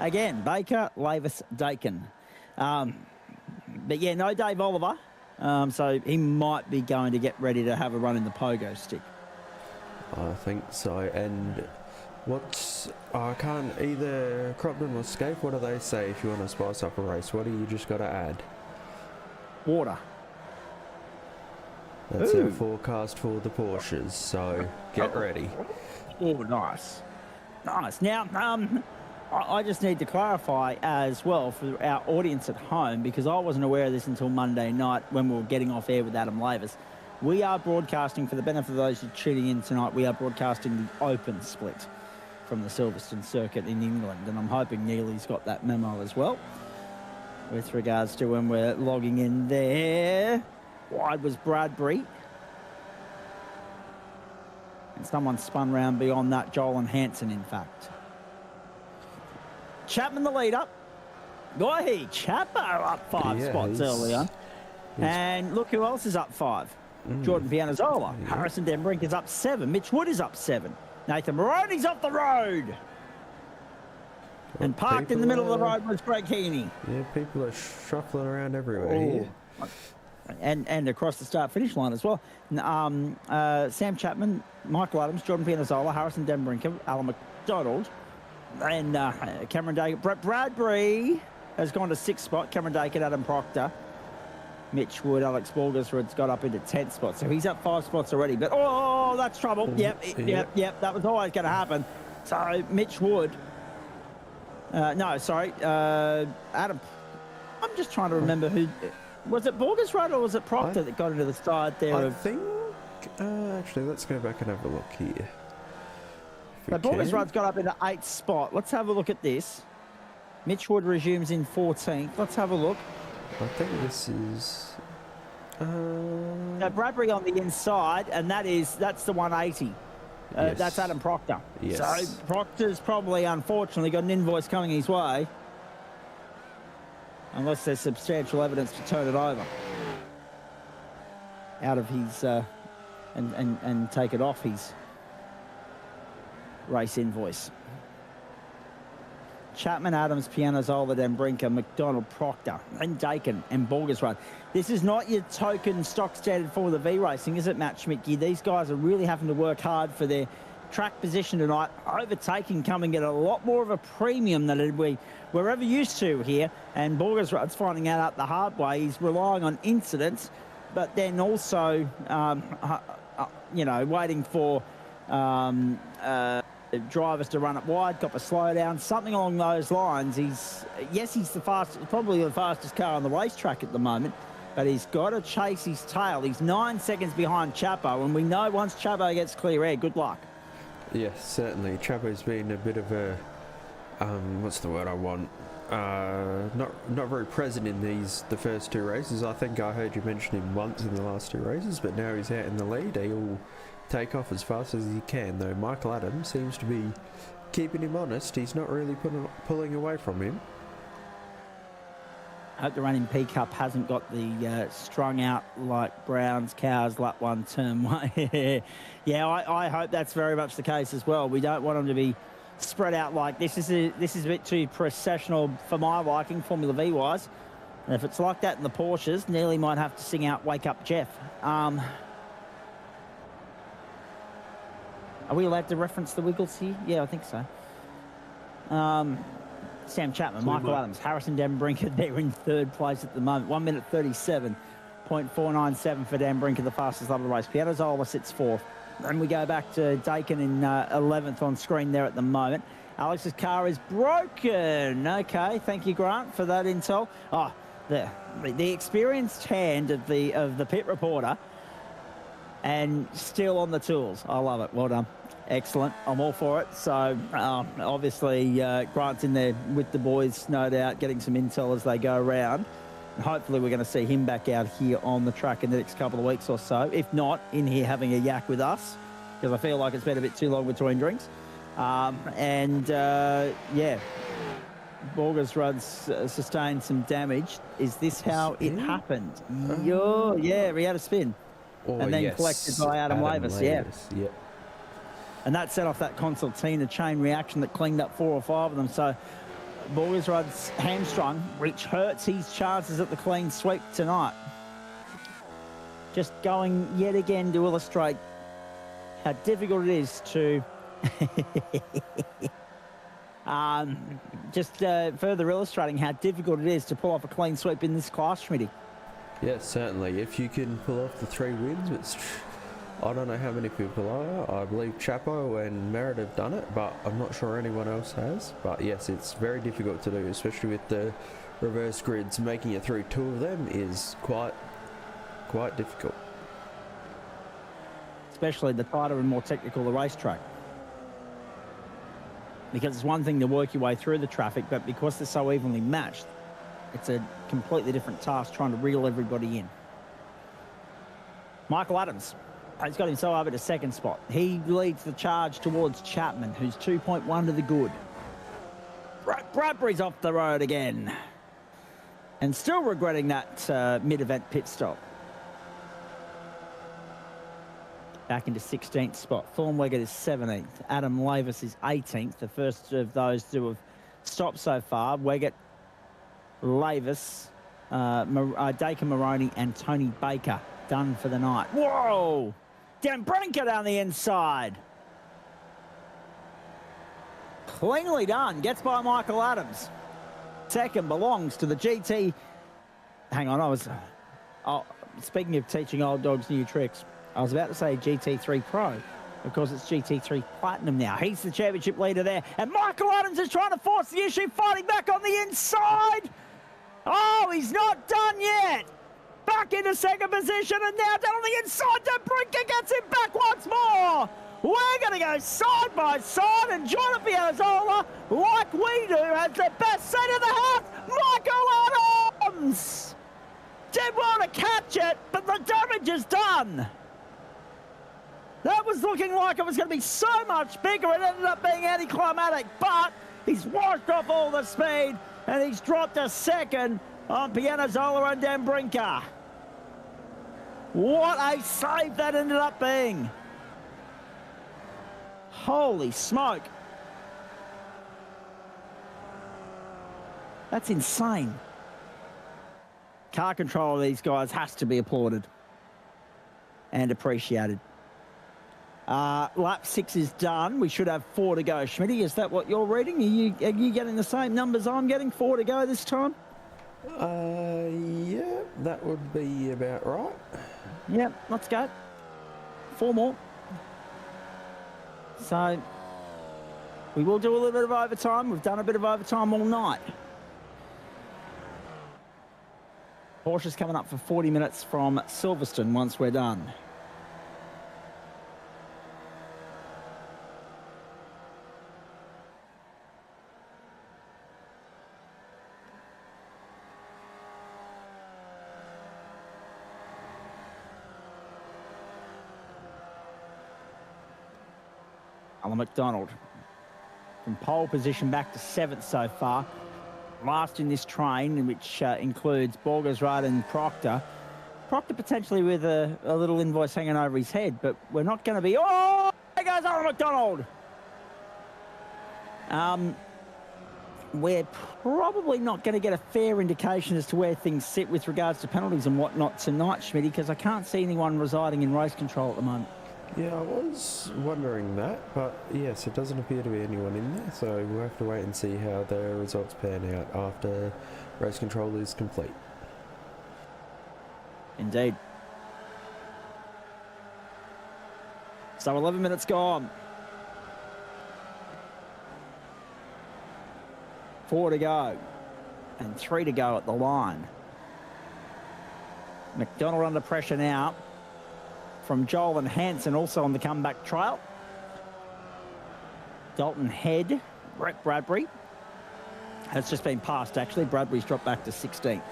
Again, Baker, Lavis, Dakin. But, yeah, no Dave Oliver, so he might be going to get ready to have a run in the pogo stick. I think so, and... I can't either Cropton or Scape. What do they say if you want to spice up a race? What do you just got to add? Water. That's our forecast for the Porsches, so get ready. Oh, nice. Nice. Now, I just need to clarify as well for our audience at home, because I wasn't aware of this until Monday night when we were getting off air with Adam Lavis. We are broadcasting, for the benefit of those who are tuning in tonight, we are broadcasting the open split from the Silverstone circuit in England, and I'm hoping Neely's got that memo as well with regards to when we're logging in there. Wide was Bradbury, and someone spun round beyond that, Joel and Hansen, in fact. Chapman the leader. Boy, Chapper up 5 spots early on. And look who else is up 5. Jordan Pianazzola. Yeah. Harrison Denbrink is up 7. Mitch Wood is up 7. Nathan Maroney's off the road. And parked in the middle of the road was Greg Heaney. Yeah, people are shuffling around everywhere here. And across the start-finish line as well. Sam Chapman, Michael Adams, Jordan Pianazzola, Harrison Denbrinker, Alan McDonald, and Cameron Dakin. Brett Bradbury has gone to 6th spot. Cameron Dakin, Adam Proctor. Mitch Wood, Alex Borgersrud's got up into 10th spot. So he's up 5 spots already. But, oh, that's trouble. Yep. That was always going to happen. So Mitch Wood. Adam. I'm just trying to remember who. Was it Borgersrud or was it Proctor that got into the side there? I think. Actually, let's go back and have a look here. So Borgersrud's got up into 8th spot. Let's have a look at this. Mitch Wood resumes in 14th. Let's have a look. I think this is... Bradbury on the inside, and that's the 180. Yes. That's Adam Proctor. Yes. So Proctor's probably, unfortunately, got an invoice coming his way. Unless there's substantial evidence to turn it over. Out of his... and take it off his race invoice. Chapman, Adams, Pianazzola, Denbrinker, McDonald, Proctor, and Dakin, and Borgersrud. This is not your token stock standard for the V racing, is it, Matt Schmidtke? These guys are really having to work hard for their track position tonight. Overtaking coming at a lot more of a premium than we're ever used to here. And Borgersrud's finding out the hard way. He's relying on incidents, but then also, waiting for... drivers to run it wide, cop a slowdown, something along those lines. He's the fastest, probably the fastest car on the racetrack at the moment, but he's got to chase his tail. He's 9 seconds behind Chapo, and we know once Chapo gets clear air, good luck. Yes, certainly. Chapo's been a bit of a, what's the word I want? Not very present in the first 2 races. I think I heard you mention him once in the last 2 races, but now he's out in the lead. He'll take off as fast as he can, though. Michael Adams seems to be keeping him honest. He's not really pulling away from him. I hope the running P Cup hasn't got the strung out like Brown's cows lap 1 turn 1. Yeah, I hope that's very much the case as well. We don't want them to be spread out like this. This is a bit too processional for my liking, Formula V wise. And if it's like that in the Porsches, Neely might have to sing out "Wake Up, Jeff." Are we allowed to reference the Wiggles here? Yeah, I think so. Sam Chapman, Michael Adams, Harrison Denbrinker, they're in 3rd place at the moment. 1 minute 37.497 for Denbrinker, the fastest lap of the race. Pianazzola sits 4th. And we go back to Dakin in 11th on screen there at the moment. Alex's car is broken. Okay, thank you, Grant, for that intel. Oh, the experienced hand of the pit reporter, and still on the tools. I love it. Well done. Excellent. I'm all for it. So, obviously, Grant's in there with the boys, no doubt, getting some intel as they go around. And hopefully we're going to see him back out here on the track in the next couple of weeks or so. If not, in here having a yak with us, because I feel like it's been a bit too long between drinks. Yeah, Borger's Rudd's sustained some damage. Is this how it happened? Yeah, he had a spin. And then collected by Adam Lavis. Yeah. Yep. And that set off that concertina chain reaction that cleaned up 4 or 5 of them. So Borger's Rudd's hamstrung, which hurts his chances at the clean sweep tonight. Just going yet again to illustrate how difficult it is to further illustrating how difficult it is to pull off a clean sweep in this class, Schmitty. Yes, certainly. If you can pull off the 3 wins, which I don't know how many people are. I believe Chapo and Merritt have done it, but I'm not sure anyone else has. But yes, it's very difficult to do, especially with the reverse grids. Making it through 2 of them is quite difficult. Especially the tighter and more technical the racetrack. Because it's one thing to work your way through the traffic, but because they're so evenly matched, it's a completely different task trying to reel everybody in. Michael Adams, he's got himself over to 2nd spot. He leads the charge towards Chapman, who's 2.1 to the good. Bradbury's off the road again. And still regretting that mid-event pit stop. Back into 16th spot. Thorn Weggett is 17th. Adam Lavis is 18th. The first of those to have stopped so far. Weggett, Lavis, Dakin Maroney and Tony Baker done for the night. Whoa! Dan Brinker down the inside. Cleanly done. Gets by Michael Adams. Second belongs to the GT. Hang on, speaking of teaching old dogs new tricks, I was about to say GT3 Pro. Of course, it's GT3 Platinum now. He's the championship leader there. And Michael Adams is trying to force the issue, fighting back on the inside. Oh, he's not done yet. Back into 2nd position and now down on the inside. Brinker gets him back once more. We're going to go side by side, and Jonathan Piazzolla, like we do, has the best seat in the house. Michael Adams did well to catch it, but the damage is done. That was looking like it was going to be so much bigger. It ended up being anticlimactic, but he's washed off all the speed, and he's dropped a 2nd on Piazzolla and Dan Brinker. What a save that ended up being. Holy smoke. That's insane. Car control of these guys has to be applauded and appreciated. Lap 6 is done. We should have 4 to go. Schmitty, is that what you're reading? Are you getting the same numbers I'm getting? 4 to go this time? Yeah, that would be about right. Yep, let's go. 4 more. So, we will do a little bit of overtime. We've done a bit of overtime all night. Porsche's coming up for 40 minutes from Silverstone once we're done. Alan McDonald from pole position back to 7th so far. Last in this train, which includes Borger's Rudd and Proctor. Proctor potentially with a little invoice hanging over his head, but we're not going to be... Oh, there goes Alan McDonald! We're probably not going to get a fair indication as to where things sit with regards to penalties and whatnot tonight, Schmitty, because I can't see anyone residing in race control at the moment. Yeah, I was wondering that, but yes, it doesn't appear to be anyone in there, so we'll have to wait and see how the results pan out after race control is complete. Indeed. So 11 minutes gone. 4 to go. And 3 to go at the line. McDonald under pressure now from Joel and Hansen, also on the comeback trail. Dalton Head, Brett Bradbury has just been passed, actually. Bradbury's dropped back to 16th.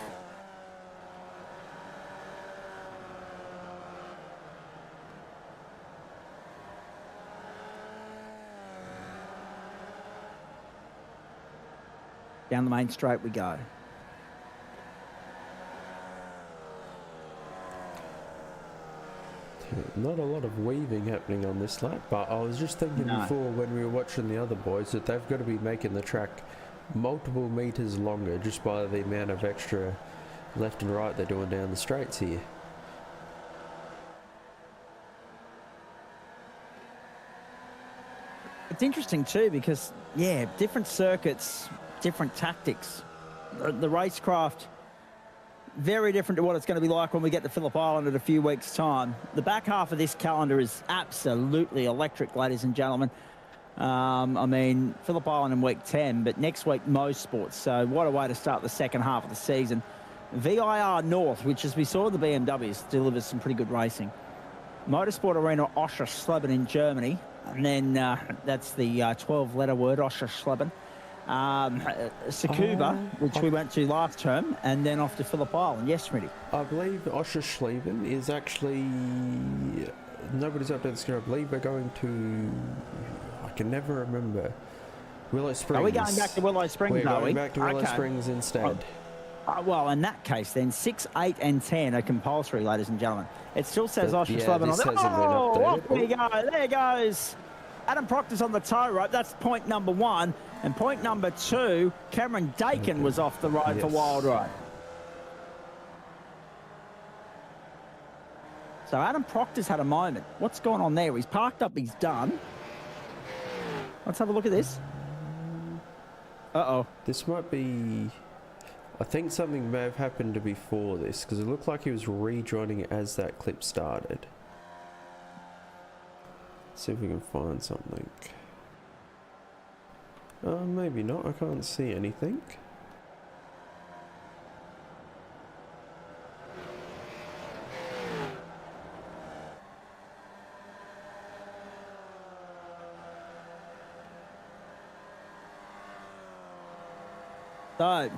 Down the main straight we go. Not a lot of weaving happening on this lap, but I was just thinking before when we were watching the other boys that they've got to be making the track multiple meters longer just by the amount of extra left and right they're doing down the straights here. It's interesting too because, yeah, different circuits, different tactics. The racecraft, very different to what it's going to be like when we get to Phillip Island in a few weeks' time. The back half of this calendar is absolutely electric, ladies and gentlemen. I mean, Phillip Island in week 10, but next week, Motorsport. So what a way to start the second half of the season. VIR North, which, as we saw the BMWs, delivers some pretty good racing. Motorsport Arena, Oschersleben in Germany. And then that's the 12-letter word, Oschersleben. Tsukuba, which we went to last term, and then off to Phillip Island. Yes, Smitty? I believe Oschersleben is actually... Nobody's up there that's going to believe we're going to... I can never remember. Willow Springs. Are we going back to Willow Springs, We're going back to Willow Okay. Springs instead. Well, in that case, then 6, 8, and 10 are compulsory, ladies and gentlemen. It still says Oschersleben on there. Oh, off we go. There goes. Adam Proctor's on the tow rope. That's point number 1. And point number 2, Cameron Dakin was off the road for Wild Ride. So Adam Proctor's had a moment. What's going on there? He's parked up. He's done. Let's have a look at this. Uh-oh. This might be... I think something may have happened before this, because it looked like he was rejoining as that clip started. Let's see if we can find something. Maybe not. I can't see anything. So,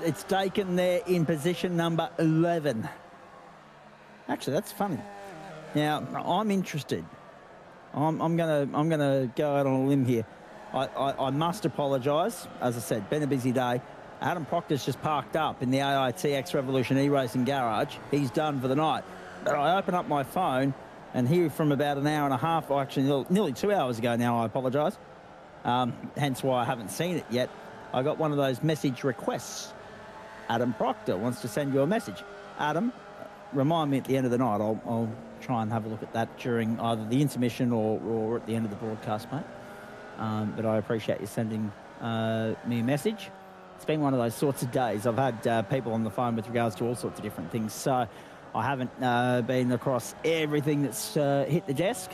it's taken there in position number 11. Actually, that's funny. Now, I'm interested. I'm gonna go out on a limb here. I must apologise. As I said, been a busy day. Adam Proctor's just parked up in the AITX Revolution E-Racing garage. He's done for the night. But I open up my phone and here from about an hour and a half, or actually nearly 2 hours ago now, I apologise. Hence why I haven't seen it yet. I got one of those message requests. Adam Proctor wants to send you a message. Adam, remind me at the end of the night. I'll try and have a look at that during either the intermission or at the end of the broadcast, mate. But I appreciate you sending me a message. It's been one of those sorts of days. I've had people on the phone with regards to all sorts of different things. So I haven't been across everything that's hit the desk.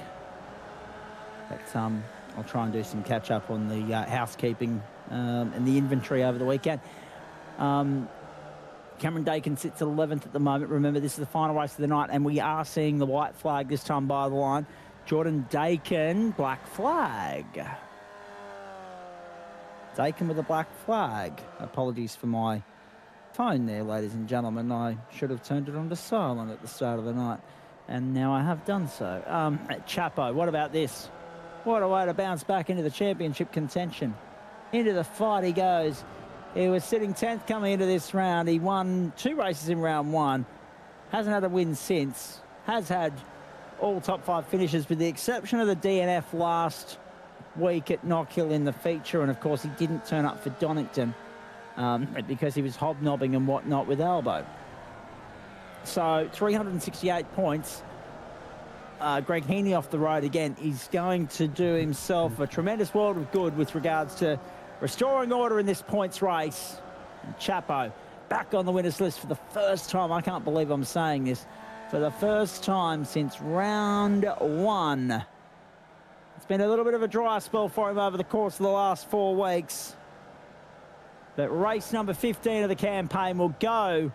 But I'll try and do some catch up on the housekeeping and the inventory over the weekend. Cameron Dakin sits 11th at the moment. Remember, this is the final race of the night, and we are seeing the white flag this time by the line. Jordan Dakin, black flag. Dakin with a black flag. Apologies for my phone there, ladies and gentlemen. I should have turned it on to silent at the start of the night, and now I have done so. Chapo, what about this? What a way to bounce back into the championship contention. Into the fight he goes. He was sitting 10th coming into this round. He won 2 races in round 1. Hasn't had a win since. Has had all top 5 finishes with the exception of the DNF last week at Knock Hill in the feature. And, of course, he didn't turn up for Donington because he was hobnobbing and whatnot with Albo. So, 368 points. Greg Heaney off the road again. He's going to do himself a tremendous world of good with regards to restoring order in this points race. And Chapo back on the winners list for the first time. I can't believe I'm saying this. For the first time since round 1 been a little bit of a dry spell for him over the course of the last 4 weeks. But race number 15 of the campaign will go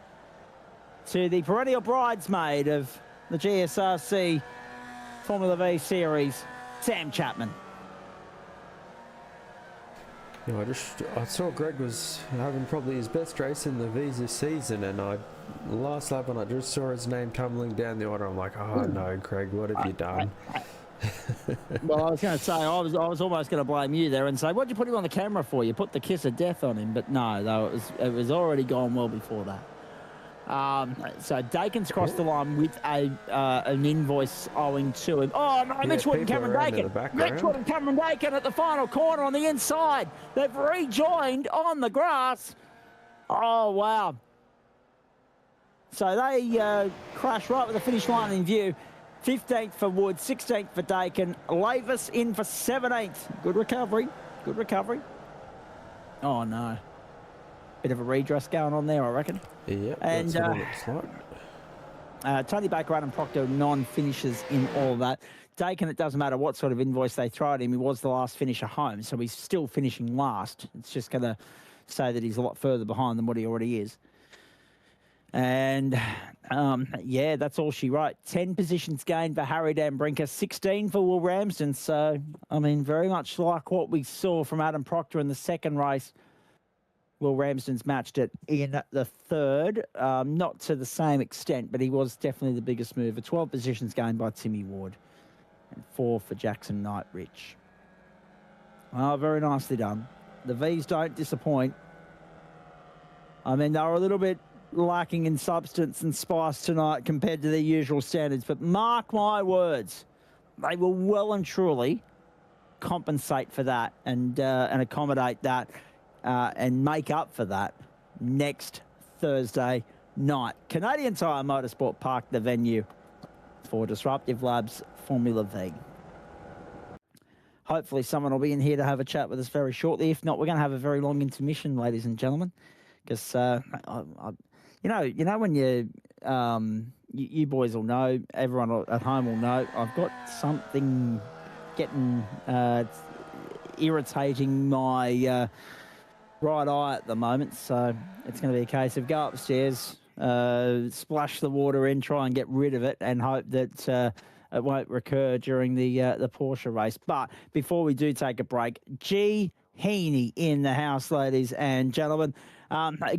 to the perennial bridesmaid of the GSRC Formula V Series, Sam Chapman. Yeah, I saw Greg was having probably his best race in the V's this season, and last lap when I just saw his name tumbling down the order, I'm like, oh no, Greg, what have you done? Well, I was going to say, I was almost going to blame you there and say, what'd you put him on the camera for? You put the kiss of death on him, but no, though it was already gone well before that. So Dakin's crossed the line with an invoice owing to him. Oh no, Mitch Wood and Cameron Dakin. Mitch Wood and Cameron Dakin at the final corner on the inside. They've rejoined on the grass. Oh wow. So they crash right with the finish line in view. 15th for Wood, 16th for Dakin. Lavis in for 17th. Good recovery. Good recovery. Oh no. Bit of a redress going on there, I reckon. Yeah, and that's what it looks like. Tony Baker, Adam Proctor, non-finishers in all that. Dakin, it doesn't matter what sort of invoice they throw at him, he was the last finisher home, so he's still finishing last. It's just going to say that he's a lot further behind than what he already is. And, yeah, that's all she wrote. 10 positions gained for Harry Dambrinker, 16 for Will Ramsden. So, I mean, very much like what we saw from Adam Proctor in the second race. Will Ramsden's matched it in the third, not to the same extent, but he was definitely the biggest mover. 12 positions gained by Timmy Ward and 4 for Jackson Knight Rich. Oh, very nicely done. The V's don't disappoint. I mean, they were a little bit lacking in substance and spice tonight compared to their usual standards, but mark my words, they will well and truly compensate for that and accommodate that. And make up for that next Thursday night. Canadian Tire Motorsport Park, the venue for Disruptive Labs Formula V. Hopefully someone will be in here to have a chat with us very shortly. If not, we're going to have a very long intermission, ladies and gentlemen, because you know when you boys will know, everyone at home will know, I've got something getting irritating my right eye at the moment, so it's going to be a case of go upstairs, splash the water in, try and get rid of it, and hope that it won't recur during the Porsche race. But before we do take a break, G. Heaney in the house, ladies and gentlemen.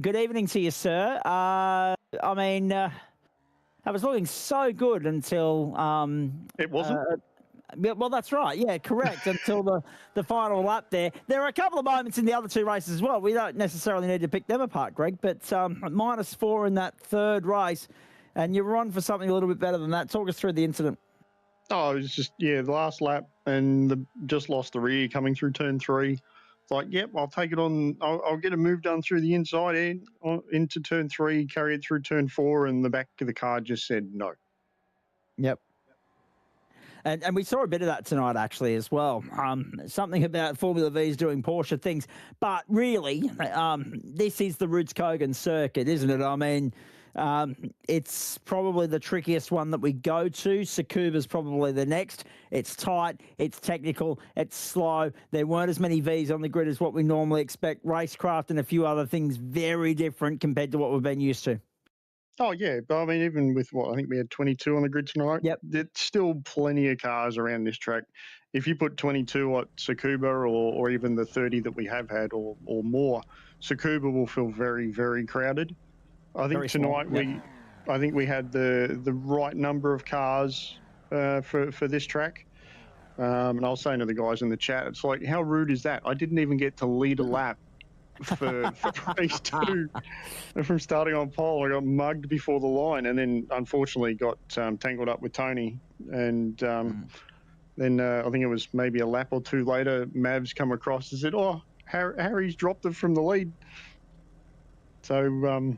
Good evening to you, sir. I mean, I was looking so good until it wasn't. Yeah, well, that's right. Yeah, correct. Until the final lap there. There are a couple of moments in the other 2 races as well. We don't necessarily need to pick them apart, Greg, but -4 in that third race, and you were on for something a little bit better than that. Talk us through the incident. Oh, it was just, the last lap, and just lost the rear coming through turn 3. It's like, yep, I'll take it on. I'll get a move done through the inside end into turn 3, carry it through turn 4, and the back of the car just said no. Yep. And we saw a bit of that tonight, actually, as well. Something about Formula V's doing Porsche things. But really, this is the Rudskogen circuit, isn't it? I mean, it's probably the trickiest one that we go to. Tsukuba's probably the next. It's tight, it's technical, it's slow. There weren't as many V's on the grid as what we normally expect. Racecraft and a few other things very different compared to what we've been used to. Oh, yeah. But I mean, even with I think we had 22 on the grid tonight. Yep. There's still plenty of cars around this track. If you put 22 at Tsukuba or even the 30 that we have had or more, Tsukuba will feel very, very crowded. I think tonight I think we had the right number of cars for this track. And I was saying to the guys in the chat, it's like, how rude is that? I didn't even get to lead a lap for race 2. From starting on pole, I got mugged before the line, and then unfortunately got tangled up with Tony. And then I think it was maybe a lap or 2 later, Mavs come across and said, "Oh, Harry's dropped it from the lead." So,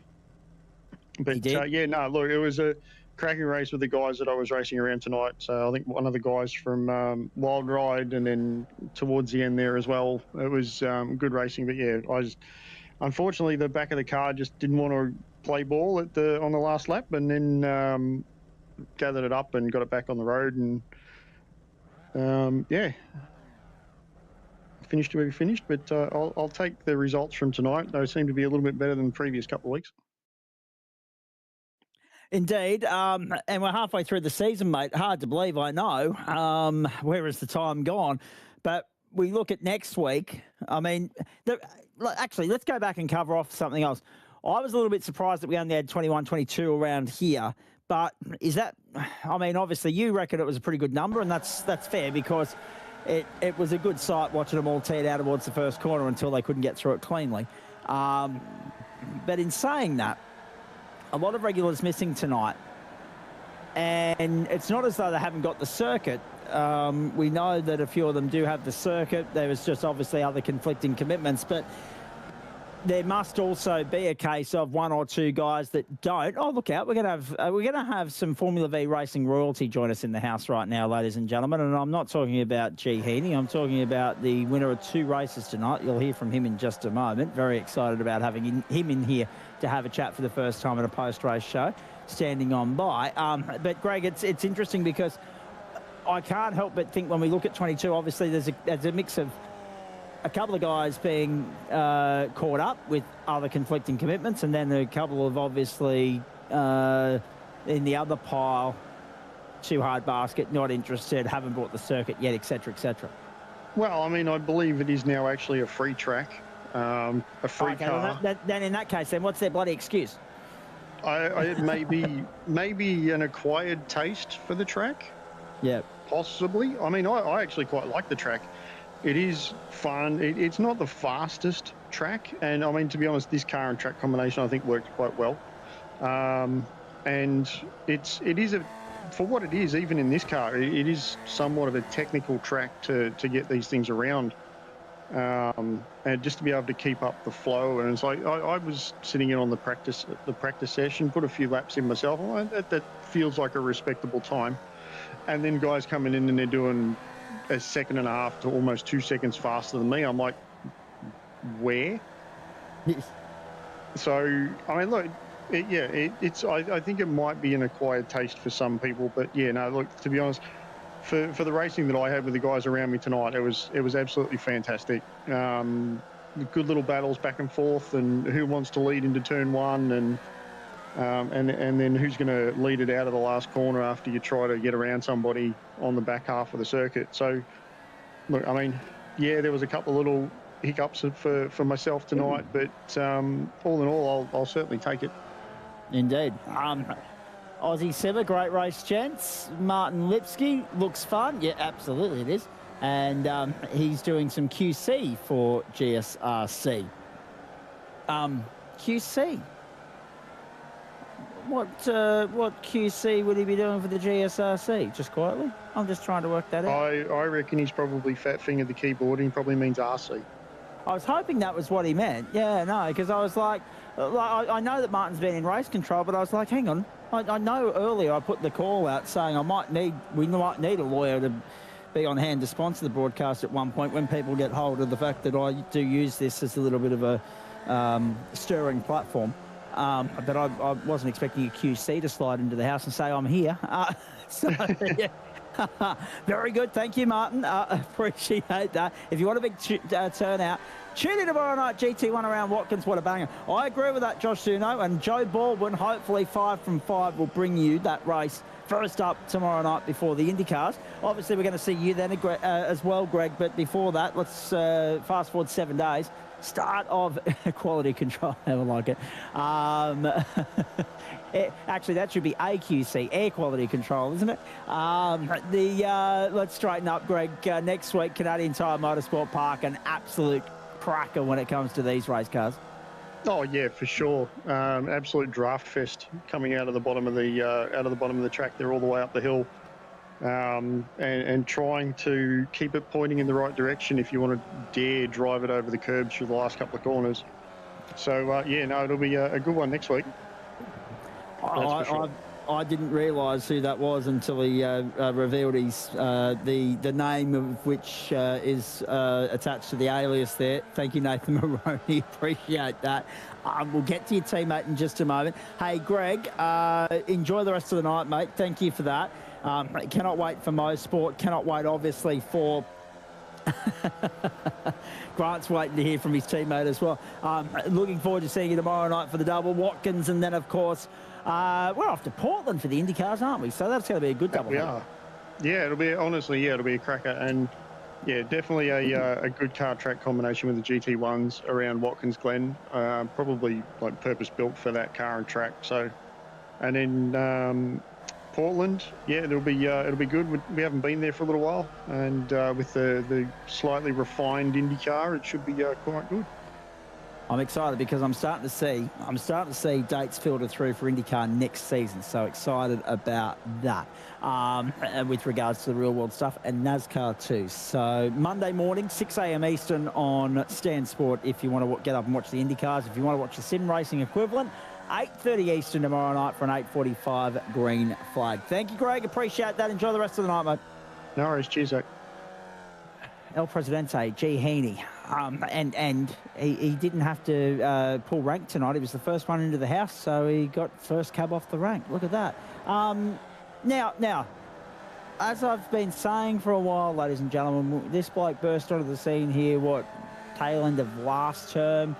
but yeah, no, look, it was a cracking race with the guys that I was racing around tonight. So I think one of the guys from Wild Ride, and then towards the end there as well, it was good racing. But yeah, unfortunately the back of the car just didn't want to play ball on the last lap, and then gathered it up and got it back on the road, and yeah, finished to be finished, but I'll take the results from tonight. They seem to be a little bit better than the previous couple of weeks. Indeed, and we're halfway through the season, mate. Hard to believe, I know. Where has the time gone? But we look at next week. I mean, actually, let's go back and cover off something else. I was a little bit surprised that we only had 21, 22 around here. But is that, I mean, obviously you reckon it was a pretty good number, and that's fair because it was a good sight watching them all tee it out towards the first corner until they couldn't get through it cleanly. But in saying that, a lot of regulars missing tonight, and it's not as though they haven't got the circuit. We know that a few of them do have the circuit. There was just obviously other conflicting commitments, but there must also be a case of one or two guys that don't. Oh, look out! We're gonna have some Formula V racing royalty join us in the house right now, ladies and gentlemen. And I'm not talking about G Heaney. I'm talking about the winner of 2 races tonight. You'll hear from him in just a moment. Very excited about having him in here to have a chat for the first time at a post-race show, standing on by. But Greg, it's interesting because I can't help but think when we look at 22, obviously there's a mix of a couple of guys being caught up with other conflicting commitments, and then a couple of obviously in the other pile, too hard basket, not interested, haven't bought the circuit yet, etc., etc. Well, I mean, I believe it is now actually a free track, a free car. Well, then in that case, then what's their bloody excuse? Maybe an acquired taste for the track. Yeah, possibly. I mean, I actually quite like the track. It is fun. It's not the fastest track, and I mean, to be honest, this car and track combination I think works quite well. And it is for what it is, even in this car, it is somewhat of a technical track to get these things around, and just to be able to keep up the flow. And it's like I was sitting in on the practice session, put a few laps in myself. That feels like a respectable time. And then guys coming in and they're doing a second and a half to almost 2 seconds faster than me. I'm like, where? So, I mean, look, I think it might be an acquired taste for some people, but yeah, no, look, to be honest, for the racing that I had with the guys around me tonight, it was absolutely fantastic. Good little battles back and forth, and who wants to lead into turn one, and then who's going to lead it out of the last corner after you try to get around somebody on the back half of the circuit. So, look, I mean, yeah, there was a couple of little hiccups for myself tonight, but all in all, I'll certainly take it. Indeed. Aussie Simmer, great race, gents. Martin Lipsky looks fun. Yeah, absolutely it is. And he's doing some QC for GSRC. QC? What QC would he be doing for the GSRC? Just quietly? I'm just trying to work that out. I reckon he's probably fat-fingered the keyboard, and he probably means RC. I was hoping that was what he meant. Yeah, no, because I was like, I know that Martin's been in race control, but I was like, hang on. I know earlier I put the call out saying we might need a lawyer to be on hand to sponsor the broadcast at one point when people get hold of the fact that I do use this as a little bit of a stirring platform. But I wasn't expecting a QC to slide into the house and say, I'm here. So, yeah. Very good. Thank you, Martin. Appreciate that. If you want a big turnout, tune in tomorrow night, GT1 around Watkins. What a banger. I agree with that, Josh Zuno. And Joe Baldwin, hopefully 5 from 5 will bring you that race first up tomorrow night before the IndyCars. Obviously, we're going to see you then as well, Greg. But before that, let's fast forward 7 days. Start of quality control. I like it. Actually, that should be AQC, air quality control, isn't it? Let's straighten up, Greg. Next week, Canadian Tire Motorsport Park, an absolute cracker when it comes to these race cars. Oh yeah, for sure. Absolute draft fest coming out of the bottom of the track there, all the way up the hill. And trying to keep it pointing in the right direction if you want to dare drive it over the curbs through the last couple of corners. So, yeah, no, it'll be a good one next week. I didn't realise who that was until he revealed his the name of which is attached to the alias there. Thank you, Nathan Maroney. Appreciate that. We'll get to your teammate in just a moment. Hey, Greg, enjoy the rest of the night, mate. Thank you for that. Cannot wait for Motorsport. Cannot wait, obviously, for... Grant's waiting to hear from his teammate as well. Looking forward to seeing you tomorrow night for the double. Watkins, and then, of course, we're off to Portland for the IndyCars, aren't we? So that's going to be a good double. We are. Yeah, it'll be, honestly, yeah, it'll be a cracker. And, yeah, definitely a good car track combination with the GT1s around Watkins Glen. Probably, like, purpose-built for that car and track. So, and then... Portland, yeah, it'll be good. We haven't been there for a little while, and with the slightly refined IndyCar, it should be quite good. I'm excited because I'm starting to see dates filter through for IndyCar next season. So excited about that with regards to the real world stuff, and NASCAR too. So Monday morning, 6 a.m. Eastern on Stan Sport. If you want to get up and watch the IndyCars, if you want to watch the sim racing equivalent. 8:30 Eastern tomorrow night for an 8:45 green flag. Thank you, Greg. Appreciate that. Enjoy the rest of the night, mate. No worries. Cheers, Zach. El Presidente, G. Heaney. And he didn't have to pull rank tonight. He was the first one into the house, so he got first cab off the rank. Look at that. Now, as I've been saying for a while, ladies and gentlemen, this bloke burst onto the scene here, tail end of last term.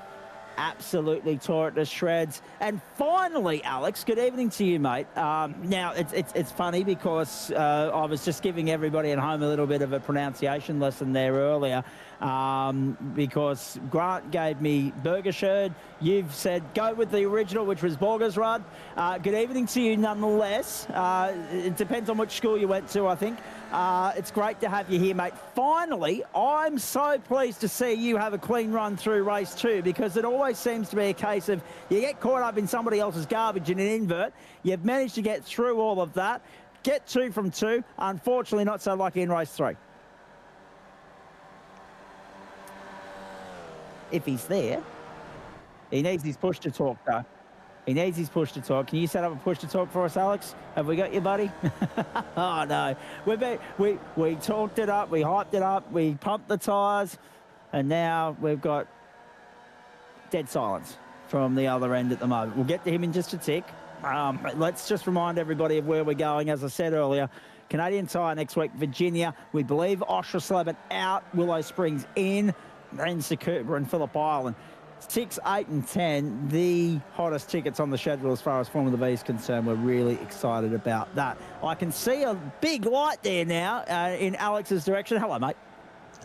Absolutely tore it to shreds. And finally, Alex, good evening to you, mate. Now, it's funny because I was just giving everybody at home a little bit of a pronunciation lesson there earlier because Grant gave me Burgersherd. You've said go with the original, which was Borgersrud. Good evening to you nonetheless. It depends on which school you went to, I think. It's great to have you here, mate. Finally, I'm so pleased to see you have a clean run through race 2 because it always seems to be a case of you get caught up in somebody else's garbage in an invert. You've managed to get through all of that, get 2 from 2. Unfortunately, not so lucky in race 3. If he's there, he needs his push to talk, though. He needs his push to talk. Can you set up a push to talk for us, Alex? Have we got you, buddy? Oh, no. We talked it up. We hyped it up. We pumped the tyres. And now we've got dead silence from the other end at the moment. We'll get to him in just a tick. Let's just remind everybody of where we're going. As I said earlier, Canadian Tire next week, Virginia. We believe Oshasleben out, Willow Springs in, then Tsukuba and Phillip Island. 6, 8 and 10, the hottest tickets on the schedule as far as Formula V is concerned. We're really excited about that. I can see a big light there now in Alex's direction. Hello, mate.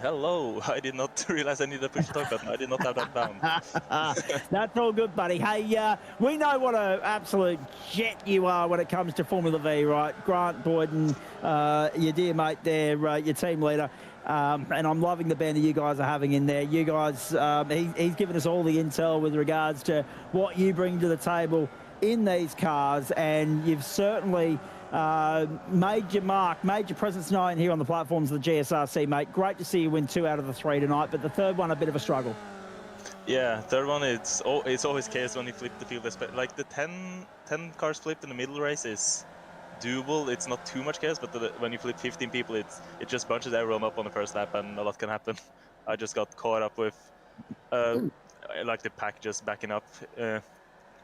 Hello. I did not realize I needed a push to talk button. I did not have that down. That's all good, buddy. Hey, we know what an absolute jet you are when it comes to Formula V, right? Grant Boyden, your dear mate there, your team leader. And I'm loving the banter you guys are having in there. You guys, he's given us all the intel with regards to what you bring to the table in these cars, and you've certainly made your mark, made your presence known here on the platforms of the GSRC, mate. Great to see you win 2 out of the 3 tonight, but the third one a bit of a struggle. Yeah, third one, it's always chaos when you flip the field. Like the 10 cars flipped in the middle race is doable. It's not too much chaos, but when you flip 15 people, it just bunches everyone up on the first lap, and a lot can happen. I just got caught up with like the pack just backing up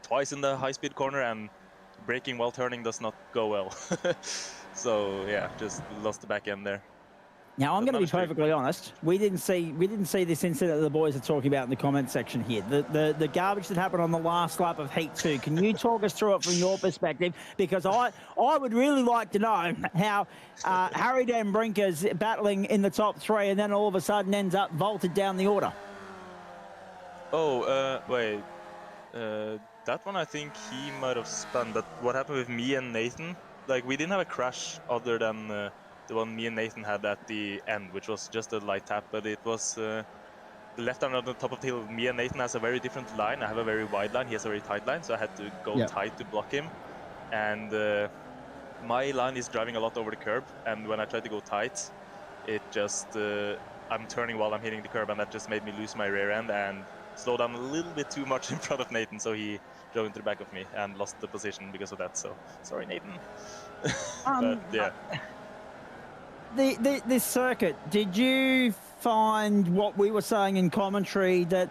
twice in the high-speed corner, and braking while turning does not go well. So yeah, just lost the back end there. Now, I'm going to be perfectly honest. We didn't see this incident that the boys are talking about in the comment section here. The garbage that happened on the last lap of Heat 2. Can you talk us through it from your perspective? Because I would really like to know how Harry Dan Brinker's battling in the top 3 and then all of a sudden ends up vaulted down the order. Oh, wait. That one I think he might have spun. But what happened with me and Nathan? Like, we didn't have a crash other than the one me and Nathan had at the end, which was just a light tap, but it was the left arm on the top of the hill. Me and Nathan has a very different line. I have a very wide line, he has a very tight line, so I had to go tight to block him. And my line is driving a lot over the curb, and when I try to go tight, it just, I'm turning while I'm hitting the curb, and that just made me lose my rear end and slow down a little bit too much in front of Nathan, so he drove into the back of me and lost the position because of that, so sorry, Nathan. But yeah. This circuit, did you find what we were saying in commentary, that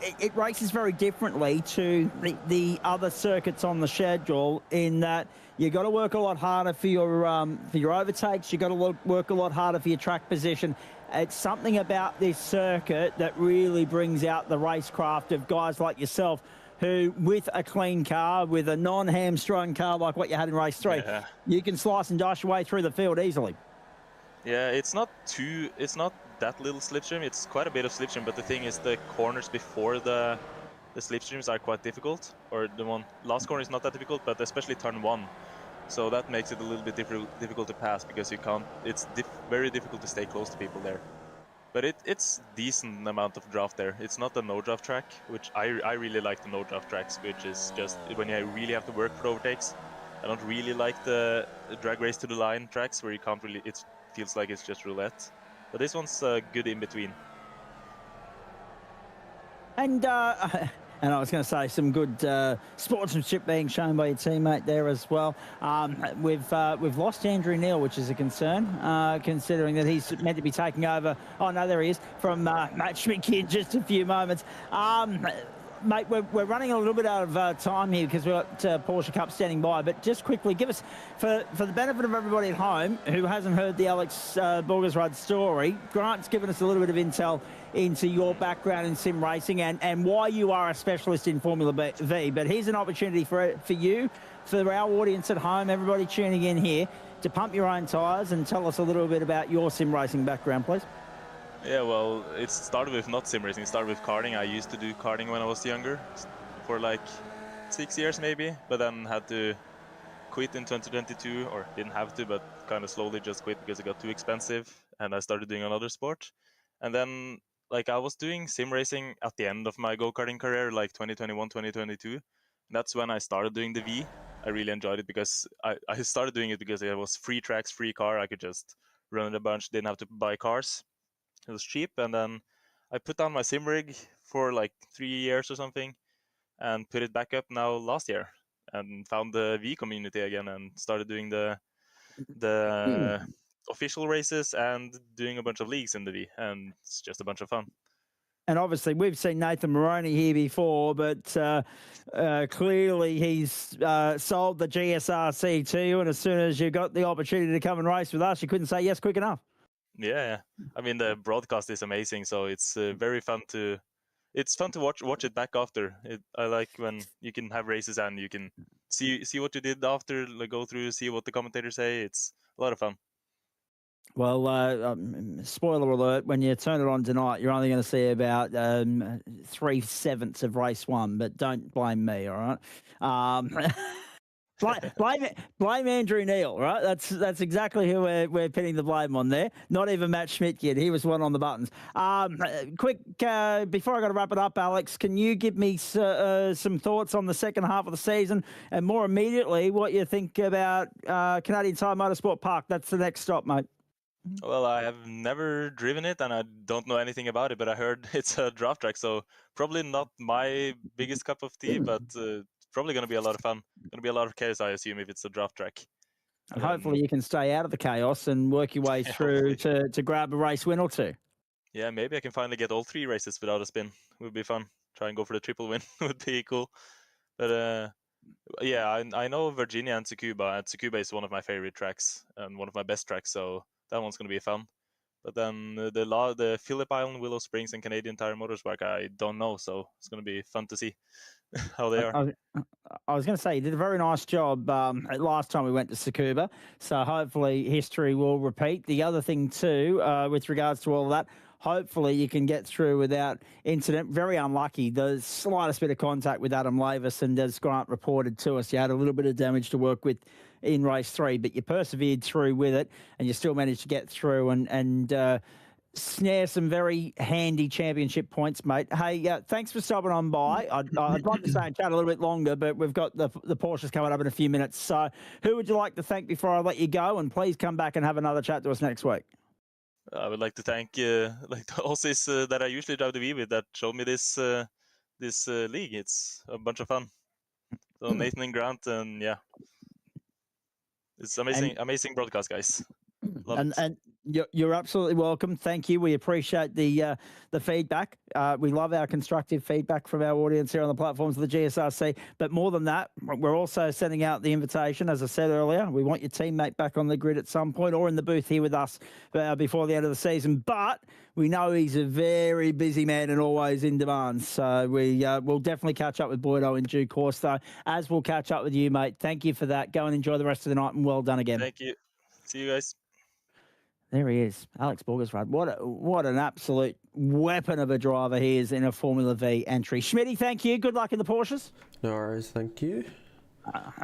it races very differently to the other circuits on the schedule in that you got to work a lot harder for your overtakes. You got to work a lot harder for your track position. It's something about this circuit that really brings out the racecraft of guys like yourself, who, with a clean car, with a non-hamstrung car like what you had in race 3, you can slice and dice your way through the field easily. Yeah, it's not that little slipstream. It's quite a bit of slipstream, but the thing is, the corners before the slipstreams are quite difficult. Or the last corner is not that difficult, but especially turn 1. So that makes it a little bit difficult to pass, because you can't. It's very difficult to stay close to people there. But it's decent amount of draft there. It's not a no draft track, which I really like the no draft tracks, which is just when you really have to work for overtakes. I don't really like the drag race to the line tracks where you can't really. It feels like it's just roulette. But this one's good in between. And I was going to say some good sportsmanship being shown by your teammate there as well. We've lost Andrew Neil, which is a concern, considering that he's meant to be taking over. Oh no, there he is, from Matt Schmidt in just a few moments. Mate, we're running a little bit out of time here because we've got Porsche Cup standing by, but just quickly, give us, for the benefit of everybody at home who hasn't heard the Alex Borgersrud story, Grant's given us a little bit of intel into your background in sim racing and why you are a specialist in Formula V. But here's an opportunity for you, for our audience at home, everybody tuning in here, to pump your own tyres and tell us a little bit about your sim racing background, please. Yeah, well, it started with not sim racing, it started with karting. I used to do karting when I was younger, for like 6 years maybe, but then had to quit in 2022, or didn't have to, but kind of slowly just quit because it got too expensive, and I started doing another sport. And then, like, I was doing sim racing at the end of my go-karting career, like 2021, 2022. That's when I started doing the V. I really enjoyed it because I started doing it because it was free tracks, free car. I could just run it a bunch, didn't have to buy cars. It was cheap, and then I put down my sim rig for like 3 years or something and put it back up now last year, and found the V community again and started doing the official races and doing a bunch of leagues in the V, and it's just a bunch of fun. And obviously, we've seen Nathan Moroney here before, but clearly he's sold the GSRC to you, and as soon as you got the opportunity to come and race with us, you couldn't say yes quick enough. Yeah, I mean, the broadcast is amazing, so it's very fun to. It's fun to watch it back after. I like when you can have races and you can see what you did after, like go through, see what the commentators say. It's a lot of fun. Well, spoiler alert, when you turn it on tonight, you're only going to see about 3/7 of race 1, but don't blame me, all right? Blame Andrew Neil, right? That's exactly who we're pinning the blame on there. Not even Matt Schmidt yet. He was one on the buttons. Quick, before I got to wrap it up, Alex, can you give me some thoughts on the second half of the season, and more immediately, what you think about Canadian Tire Motorsport Park? That's the next stop, mate. Well, I have never driven it and I don't know anything about it, but I heard it's a draft track, so probably not my biggest cup of tea, but probably going to be a lot of fun. Going to be a lot of chaos, I assume, if it's a draft track. And hopefully you can stay out of the chaos and work your way through to grab a race win or two. Yeah, maybe I can finally get all 3 races without a spin. It would be fun. Try and go for the triple win would be cool. But yeah, I know Virginia and Tsukuba. And Tsukuba is one of my favorite tracks and one of my best tracks, so that one's going to be fun. But then the Phillip Island, Willow Springs, and Canadian Tire Motorsport, I don't know, so it's going to be fun to see how they are. I was going to say, you did a very nice job last time we went to Tsukuba, so hopefully history will repeat. The other thing too, with regards to all of that, hopefully you can get through without incident. Very unlucky, the slightest bit of contact with Adam Lavis, and as Grant reported to us, you had a little bit of damage to work with in race 3, but you persevered through with it, and you still managed to get through and snare some very handy championship points, mate. Hey, thanks for stopping on by. I'd like to stay and chat a little bit longer, but we've got the Porsches coming up in a few minutes. So who would you like to thank before I let you go? And please come back and have another chat to us next week. I would like to thank like the Aussies that I usually drive the V with that showed me this league. It's a bunch of fun. So Nathan and Grant, and yeah, it's amazing broadcast, guys. Love it. You're absolutely welcome. Thank you. We appreciate the feedback. We love our constructive feedback from our audience here on the platforms of the GSRC. But more than that, we're also sending out the invitation, as I said earlier. We want your teammate back on the grid at some point or in the booth here with us before the end of the season. But we know he's a very busy man and always in demand. So we'll definitely catch up with Boydo in due course, though, as we'll catch up with you, mate. Thank you for that. Go and enjoy the rest of the night, and well done again. Thank you. See you guys. There he is, Alex Borgersrud. What an absolute weapon of a driver he is in a Formula V entry. Schmitty, thank you. Good luck in the Porsches. No worries, thank you.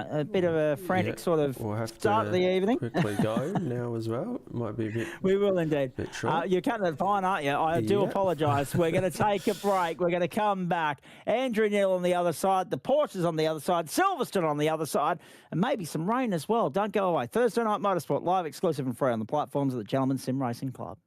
A bit of a frantic sort of we'll have start of the evening. Quickly go now as well. Might be a bit. We will indeed. Bit short. You're cutting it fine, aren't you? I do apologise. We're going to take a break. We're going to come back. Andrew Neil on the other side, the Porsches on the other side, Silverstone on the other side, and maybe some rain as well. Don't go away. Thursday Night Motorsport, live, exclusive and free on the platforms of the Gentleman Sim Racing Club.